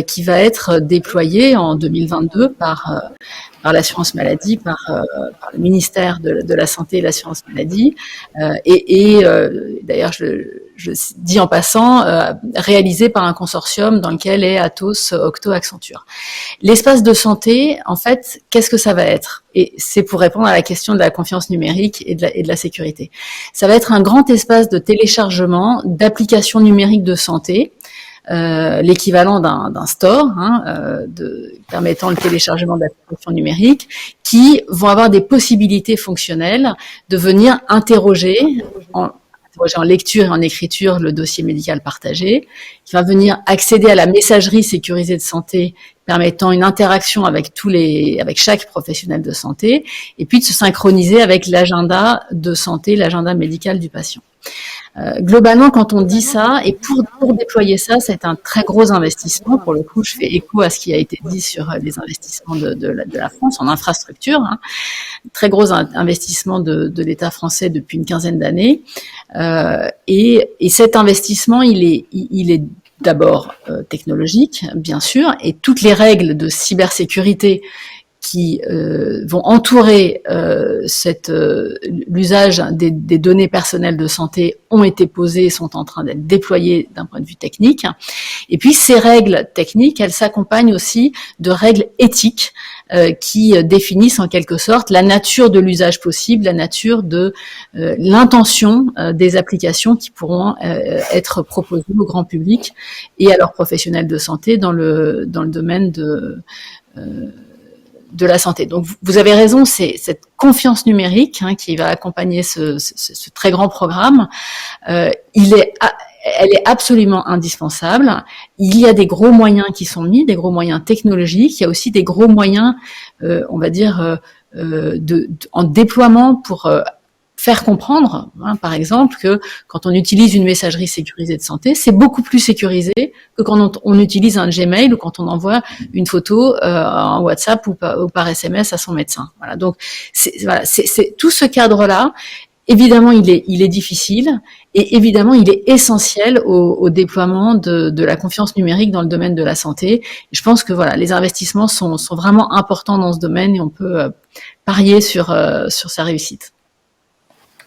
qui va être déployé en 2022 par l'assurance maladie, par le ministère de la Santé et l'assurance maladie, d'ailleurs, je dis en passant, réalisé par un consortium dans lequel est Atos, Octo, Accenture. L'espace de santé, en fait, qu'est-ce que ça va être? Et c'est pour répondre à la question de la confiance numérique et de la sécurité. Ça va être un grand espace de téléchargement d'applications numériques de santé, l'équivalent d'un store, permettant le téléchargement d'applications numériques, qui vont avoir des possibilités fonctionnelles de venir interroger en lecture et en écriture le dossier médical partagé, qui va venir accéder à la messagerie sécurisée de santé permettant une interaction avec chaque professionnel de santé, et puis de se synchroniser avec l'agenda de santé, l'agenda médical du patient. Globalement, quand on dit ça, et pour déployer ça, c'est un très gros investissement. Pour le coup, je fais écho à ce qui a été dit sur les investissements de la France en infrastructure. Très gros investissement de l'État français depuis une quinzaine d'années. Et cet investissement, il est d'abord technologique, bien sûr, et toutes les règles de cybersécurité qui vont entourer l'usage des données personnelles de santé ont été posées et sont en train d'être déployées d'un point de vue technique. Et puis ces règles techniques, elles s'accompagnent aussi de règles éthiques qui définissent en quelque sorte la nature de l'usage possible, la nature de l'intention des applications qui pourront être proposées au grand public et à leurs professionnels de santé dans le domaine de la santé. Donc vous avez raison, c'est cette confiance numérique qui va accompagner ce très grand programme. Elle est absolument indispensable. Il y a des gros moyens qui sont mis, des gros moyens technologiques. Il y a aussi des gros moyens, on va dire, en déploiement pour faire comprendre, par exemple, que quand on utilise une messagerie sécurisée de santé, c'est beaucoup plus sécurisé que quand on utilise un Gmail ou quand on envoie une photo en WhatsApp ou par SMS à son médecin. Voilà. Donc, c'est tout ce cadre-là. Évidemment, il est difficile et évidemment, il est essentiel au déploiement de la confiance numérique dans le domaine de la santé. Et je pense que voilà, les investissements sont vraiment importants dans ce domaine et on peut parier sur sa réussite.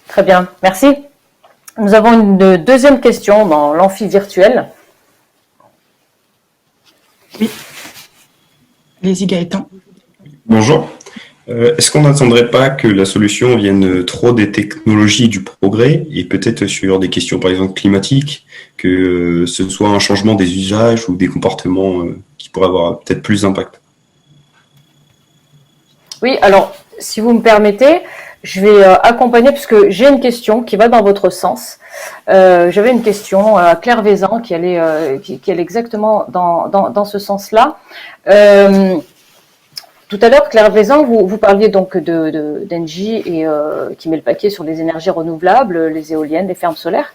Très bien, merci. Nous avons une deuxième question dans l'amphi virtuel. Oui. Allez-y, Gaëtan. Bonjour. Est-ce qu'on n'attendrait pas que la solution vienne trop des technologies du progrès et peut-être sur des questions, par exemple, climatiques, que ce soit un changement des usages ou des comportements qui pourraient avoir peut-être plus d'impact? Oui, alors, si vous me permettez, je vais accompagner, puisque j'ai une question qui va dans votre sens. J'avais une question à Claire Vézan qui allait exactement dans ce sens-là. Tout à l'heure, Claire Vézan, vous parliez donc d'Engie et qui met le paquet sur les énergies renouvelables, les éoliennes, les fermes solaires.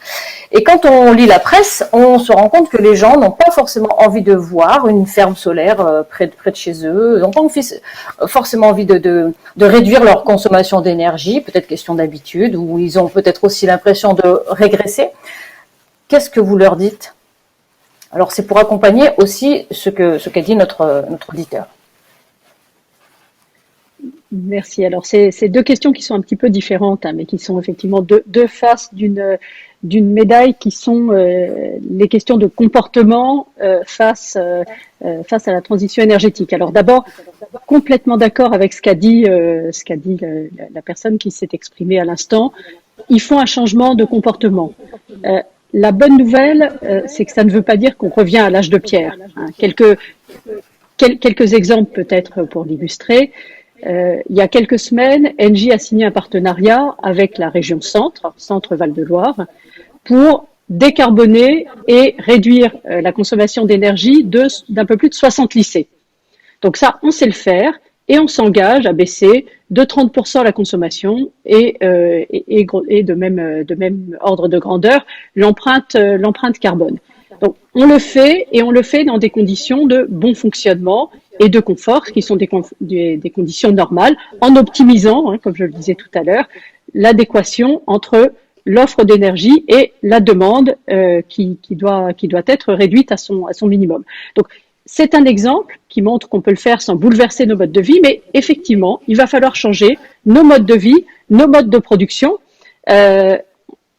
Et quand on lit la presse, on se rend compte que les gens n'ont pas forcément envie de voir une ferme solaire près de chez eux, n'ont pas forcément envie de réduire leur consommation d'énergie, peut-être question d'habitude, ou ils ont peut-être aussi l'impression de régresser. Qu'est-ce que vous leur dites? Alors c'est pour accompagner aussi ce qu'a dit notre auditeur. Merci. Alors, c'est deux questions qui sont un petit peu différentes, mais qui sont effectivement deux faces d'une médaille, qui sont les questions de comportement face à la transition énergétique. Alors, d'abord, complètement d'accord avec ce qu'a dit la personne qui s'est exprimée à l'instant. Il faut un changement de comportement. La bonne nouvelle, c'est que ça ne veut pas dire qu'on revient à l'âge de pierre. Quelques exemples peut-être pour l'illustrer. Il y a quelques semaines, Engie a signé un partenariat avec la région Centre Val-de-Loire, pour décarboner et réduire la consommation d'énergie d'un peu plus de 60 lycées. Donc ça, on sait le faire et on s'engage à baisser de 30% la consommation et de même ordre de grandeur l'empreinte carbone. Donc on le fait et on le fait dans des conditions de bon fonctionnement et de confort, qui sont des conditions normales, en optimisant, comme je le disais tout à l'heure, l'adéquation entre l'offre d'énergie et la demande qui doit être réduite à son minimum. Donc, c'est un exemple qui montre qu'on peut le faire sans bouleverser nos modes de vie, mais effectivement, il va falloir changer nos modes de vie, nos modes de production.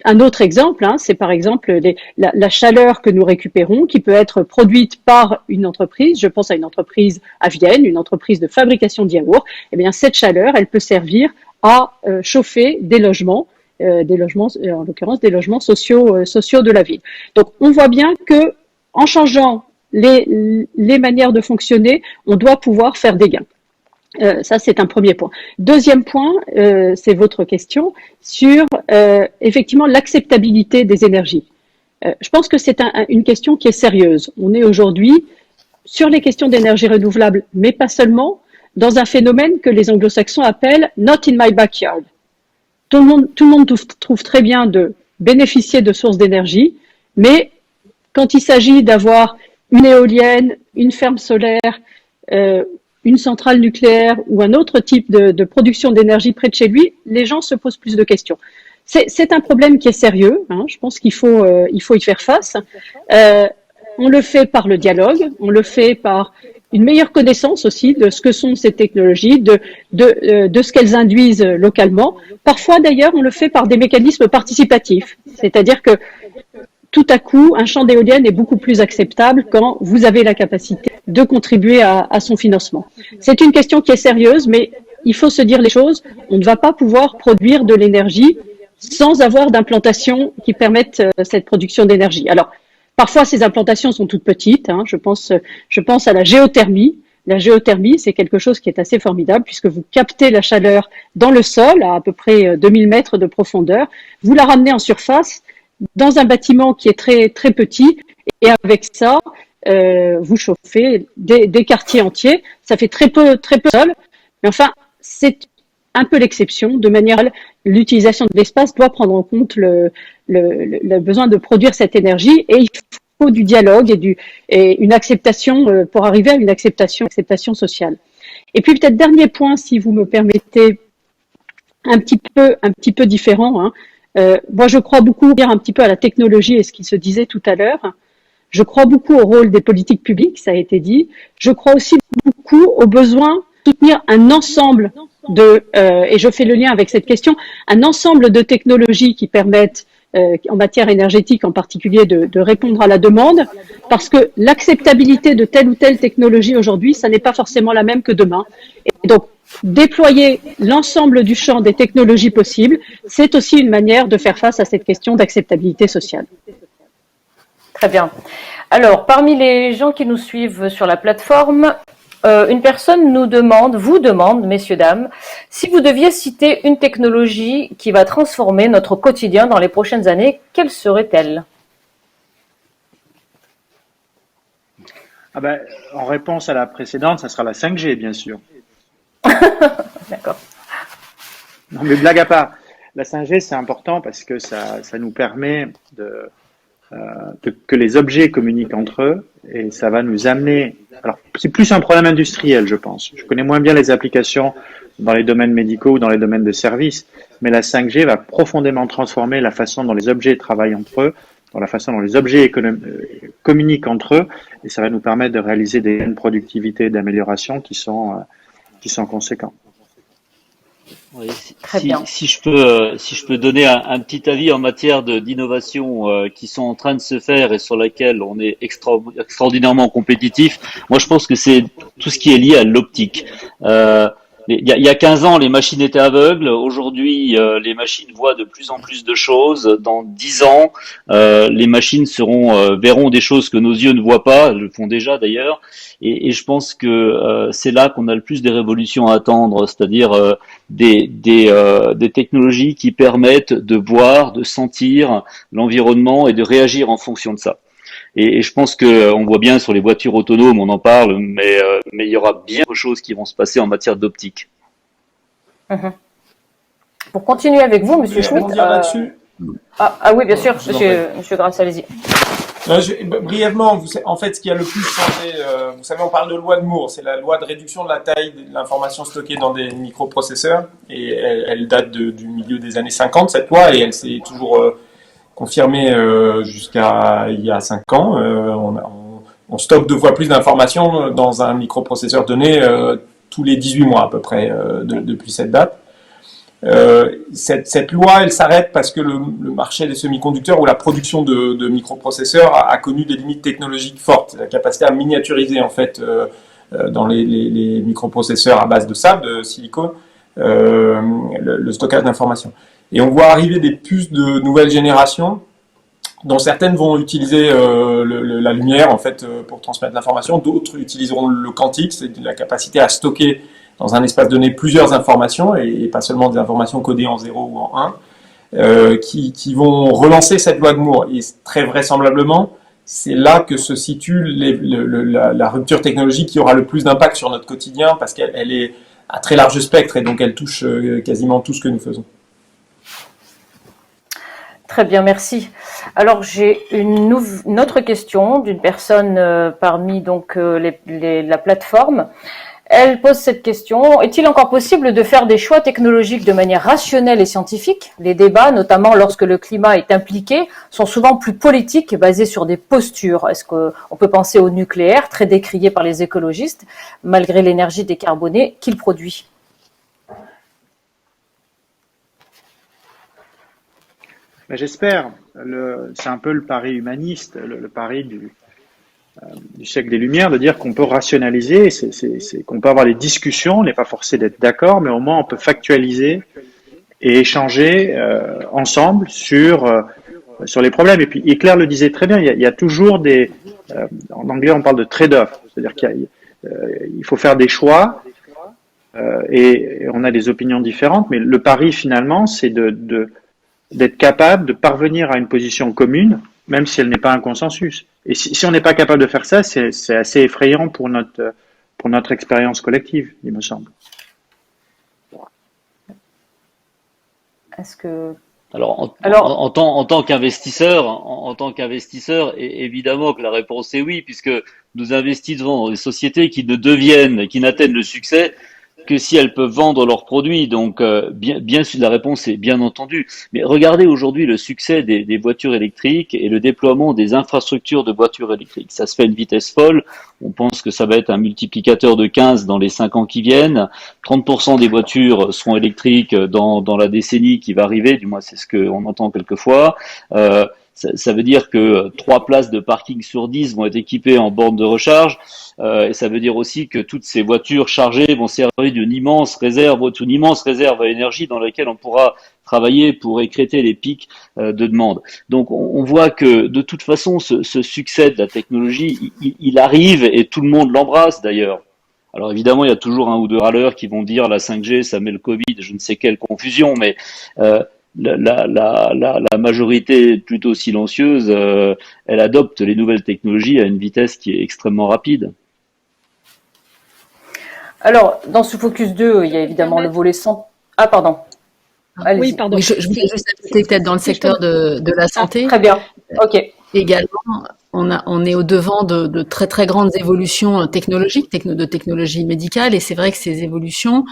Un autre exemple, c'est par exemple la chaleur que nous récupérons, qui peut être produite par une entreprise. Je pense à une entreprise à Vienne, une entreprise de fabrication de yaourts. Eh bien, cette chaleur, elle peut servir à chauffer des logements, en l'occurrence des logements sociaux de la ville. Donc, on voit bien que en changeant les manières de fonctionner, on doit pouvoir faire des gains. Ça, c'est un premier point. Deuxième point, c'est votre question sur effectivement l'acceptabilité des énergies. Je pense que c'est une question qui est sérieuse. On est aujourd'hui sur les questions d'énergie renouvelable, mais pas seulement, dans un phénomène que les anglo-saxons appellent « not in my backyard ». Tout le monde trouve très bien de bénéficier de sources d'énergie, mais quand il s'agit d'avoir une éolienne, une ferme solaire, une centrale nucléaire ou un autre type de production d'énergie près de chez lui, les gens se posent plus de questions. C'est un problème qui est sérieux, je pense qu'il faut y faire face. On le fait par le dialogue, on le fait par une meilleure connaissance aussi de ce que sont ces technologies, de ce qu'elles induisent localement. Parfois d'ailleurs, on le fait par des mécanismes participatifs, c'est-à-dire que tout à coup, un champ d'éoliennes est beaucoup plus acceptable quand vous avez la capacité de contribuer à son financement. C'est une question qui est sérieuse, mais il faut se dire les choses. On ne va pas pouvoir produire de l'énergie sans avoir d'implantations qui permettent cette production d'énergie. Alors, parfois, ces implantations sont toutes petites. Je pense à la géothermie. La géothermie, c'est quelque chose qui est assez formidable puisque vous captez la chaleur dans le sol à peu près 2000 mètres de profondeur. Vous la ramenez en surface dans un bâtiment qui est très, très petit, et avec ça, vous chauffez des quartiers entiers. Ça fait très peu de sol, mais enfin, c'est un peu l'exception. De manière, l'utilisation de l'espace doit prendre en compte le besoin de produire cette énergie, et il faut du dialogue et une acceptation pour arriver à une acceptation sociale. Et puis peut-être dernier point, si vous me permettez, un petit peu différent. Moi, je crois beaucoup un petit peu à la technologie et ce qui se disait tout à l'heure. Je crois beaucoup au rôle des politiques publiques, ça a été dit. Je crois aussi beaucoup au besoin de soutenir un ensemble et je fais le lien avec cette question, un ensemble de technologies qui permettent, en matière énergétique en particulier, de répondre à la demande, parce que l'acceptabilité de telle ou telle technologie aujourd'hui, ça n'est pas forcément la même que demain. Et donc, déployer l'ensemble du champ des technologies possibles, c'est aussi une manière de faire face à cette question d'acceptabilité sociale. Très bien. Alors, parmi les gens qui nous suivent sur la plateforme, une personne vous demande, messieurs, dames, si vous deviez citer une technologie qui va transformer notre quotidien dans les prochaines années, quelle serait-elle ? En réponse à la précédente, ça sera la 5G, bien sûr. D'accord. Non, mais blague à part, la 5G, c'est important parce que ça nous permet que les objets communiquent entre eux, et ça va nous amener... Alors, c'est plus un problème industriel, je pense. Je connais moins bien les applications dans les domaines médicaux ou dans les domaines de services, mais la 5G va profondément transformer la façon dont les objets travaillent entre eux, dans la façon dont les objets communiquent entre eux, et ça va nous permettre de réaliser des gains de productivité et d'amélioration qui sont conséquents. Oui, si je peux donner un petit avis en matière d'innovation qui sont en train de se faire et sur laquelle on est extraordinairement compétitif, moi je pense que c'est tout ce qui est lié à l'optique. Il y a 15 ans, les machines étaient aveugles. Aujourd'hui, les machines voient de plus en plus de choses. Dans 10 ans, les machines verront des choses que nos yeux ne voient pas, elles le font déjà d'ailleurs. Et je pense que c'est là qu'on a le plus des révolutions à attendre, c'est-à-dire des technologies qui permettent de voir, de sentir l'environnement et de réagir en fonction de ça. Et je pense on voit bien sur les voitures autonomes, on en parle, mais il y aura bien de choses qui vont se passer en matière d'optique. Pour continuer avec vous, Monsieur Schmitt. Là-dessus. Oui, bien sûr, Monsieur Grasse, allez-y. Brièvement, en fait, ce qui a le plus changé, vous savez, on parle de loi de Moore, c'est la loi de réduction de la taille de l'information stockée dans des microprocesseurs, et elle date du milieu des années 50, cette loi, et elle s'est toujours confirmée jusqu'à il y a 5 ans. On stocke 2 fois plus d'informations dans un microprocesseur donné tous les 18 mois à peu près depuis cette date. Cette loi, elle s'arrête parce que le marché des semi-conducteurs ou la production de microprocesseurs a connu des limites technologiques fortes. La capacité à miniaturiser en fait dans les microprocesseurs à base de sable, de silicone, le stockage d'informations. Et on voit arriver des puces de nouvelle génération, dont certaines vont utiliser la lumière en fait pour transmettre l'information, d'autres utiliseront le quantique, c'est la capacité à stocker dans un espace donné plusieurs informations, et pas seulement des informations codées en 0 ou en 1, qui vont relancer cette loi de Moore. Et très vraisemblablement, c'est là que se situe la rupture technologique qui aura le plus d'impact sur notre quotidien, parce qu'elle est à très large spectre, et donc elle touche quasiment tout ce que nous faisons. Très bien, merci. Alors, j'ai une autre question d'une personne parmi donc la plateforme. Elle pose cette question: est-il encore possible de faire des choix technologiques de manière rationnelle et scientifique? Les débats, notamment lorsque le climat est impliqué, sont souvent plus politiques et basés sur des postures. Est-ce qu'on peut penser au nucléaire, très décrié par les écologistes, malgré l'énergie décarbonée qu'il produit? J'espère. C'est un peu le pari humaniste, le pari du siècle des Lumières, de dire qu'on peut rationaliser, qu'on peut avoir les discussions, on n'est pas forcé d'être d'accord, mais au moins on peut factualiser et échanger ensemble sur les problèmes. Et puis Claire le disait très bien, il y a toujours en anglais on parle de trade-off, c'est-à-dire qu'il faut faire des choix et on a des opinions différentes, mais le pari finalement c'est d'être capable de parvenir à une position commune, même si elle n'est pas un consensus. Et si on n'est pas capable de faire ça, c'est assez effrayant pour notre expérience collective, il me semble. Est-ce que... Alors, en tant qu'investisseur, évidemment que la réponse est oui, puisque nous investissons dans des sociétés qui n'atteignent le succès que si elles peuvent vendre leurs produits. Donc, bien sûr, la réponse est bien entendu. Mais regardez aujourd'hui le succès des voitures électriques et le déploiement des infrastructures de voitures électriques. Ça se fait à une vitesse folle. On pense que ça va être un multiplicateur de 15 dans les 5 ans qui viennent. 30% des voitures seront électriques dans la décennie qui va arriver. Du moins, c'est ce qu'on entend quelquefois. Ça veut dire que 3 places de parking sur 10 vont être équipées en bornes de recharge. Et ça veut dire aussi que toutes ces voitures chargées vont servir d'une immense réserve à énergie dans laquelle on pourra travailler pour écrêter les pics de demande. Donc on voit que de toute façon ce succès de la technologie, il arrive et tout le monde l'embrasse d'ailleurs. Alors évidemment, il y a toujours un ou deux râleurs qui vont dire la 5G, ça met le Covid, je ne sais quelle confusion, mais la majorité plutôt silencieuse, elle adopte les nouvelles technologies à une vitesse qui est extrêmement rapide. Alors, dans ce Focus 2, il y a évidemment le volet santé. Ah, pardon. Oui, pardon. Oui, je voulais juste ajouter peut-être dans le secteur de la santé. Très bien. OK. Également, on est au devant de très très grandes évolutions technologiques, de technologie médicale, et c'est vrai que ces évolutions,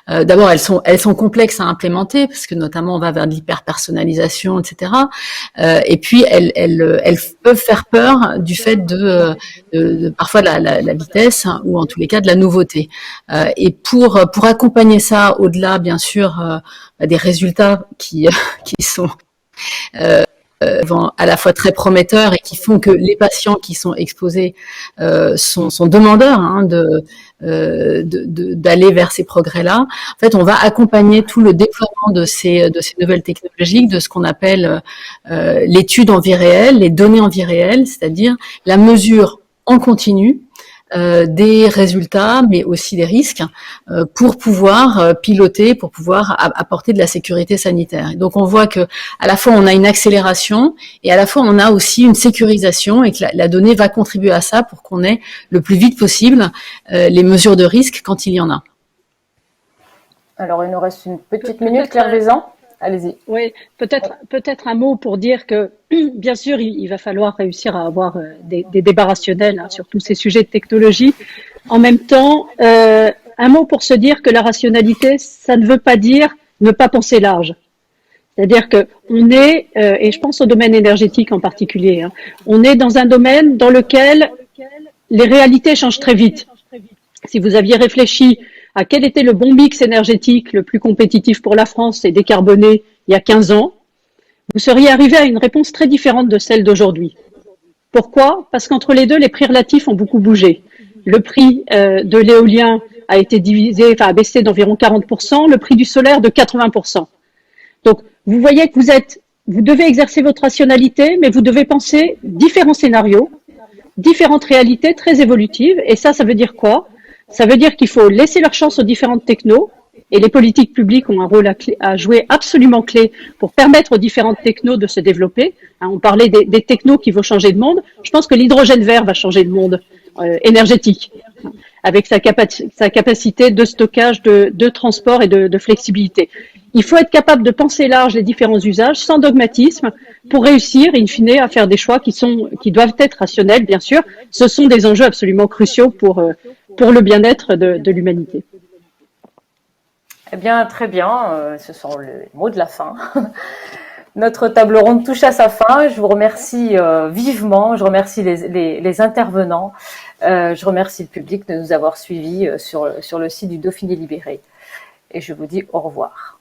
d'abord elles sont complexes à implémenter parce que notamment on va vers de l'hyper-personnalisation, etc. Et puis elles peuvent faire peur du fait de parfois la vitesse, hein, ou en tous les cas de la nouveauté. Et pour accompagner ça au-delà, bien sûr, des résultats qui sont à la fois très prometteurs et qui font que les patients qui sont exposés sont demandeurs, hein, d'aller vers ces progrès-là. En fait, on va accompagner tout le déploiement de ces nouvelles technologies, de ce qu'on appelle l'étude en vie réelle, les données en vie réelle, c'est-à-dire la mesure en continu des résultats, mais aussi des risques, pour pouvoir piloter, pour pouvoir apporter de la sécurité sanitaire. Et donc on voit que à la fois on a une accélération et à la fois on a aussi une sécurisation, et que la donnée va contribuer à ça pour qu'on ait le plus vite possible les mesures de risque quand il y en a. Alors il nous reste une petite minute, Claire Vézan. Allez-y. Oui, peut-être un mot pour dire que, bien sûr, il va falloir réussir à avoir des débats rationnels hein, sur tous ces sujets de technologie. En même temps, un mot pour se dire que la rationalité, ça ne veut pas dire ne pas penser large. C'est-à-dire que on est, et je pense au domaine énergétique en particulier, hein, on est dans un domaine dans lequel les réalités changent très vite. Si vous aviez réfléchi à quel était le bon mix énergétique le plus compétitif pour la France et décarboné il y a 15 ans, vous seriez arrivé à une réponse très différente de celle d'aujourd'hui. Pourquoi? Parce qu'entre les deux, les prix relatifs ont beaucoup bougé. Le prix de l'éolien a été a baissé d'environ 40%, le prix du solaire de 80%. Donc, vous voyez que vous devez exercer votre rationalité, mais vous devez penser différents scénarios, différentes réalités très évolutives. Et ça veut dire quoi? Ça veut dire qu'il faut laisser leur chance aux différentes technos, et les politiques publiques ont un rôle à jouer absolument clé pour permettre aux différentes technos de se développer. On parlait des technos qui vont changer le monde. Je pense que l'hydrogène vert va changer le monde énergétique, avec sa capacité de stockage, de transport et de flexibilité. Il faut être capable de penser large les différents usages, sans dogmatisme, pour réussir, in fine, à faire des choix qui doivent être rationnels, bien sûr. Ce sont des enjeux absolument cruciaux pour le bien-être de l'humanité. Eh bien, très bien. Ce sont les mots de la fin. Notre table ronde touche à sa fin. Je vous remercie vivement. Je remercie les intervenants. Je remercie le public de nous avoir suivis sur le site du Dauphiné Libéré. Et je vous dis au revoir.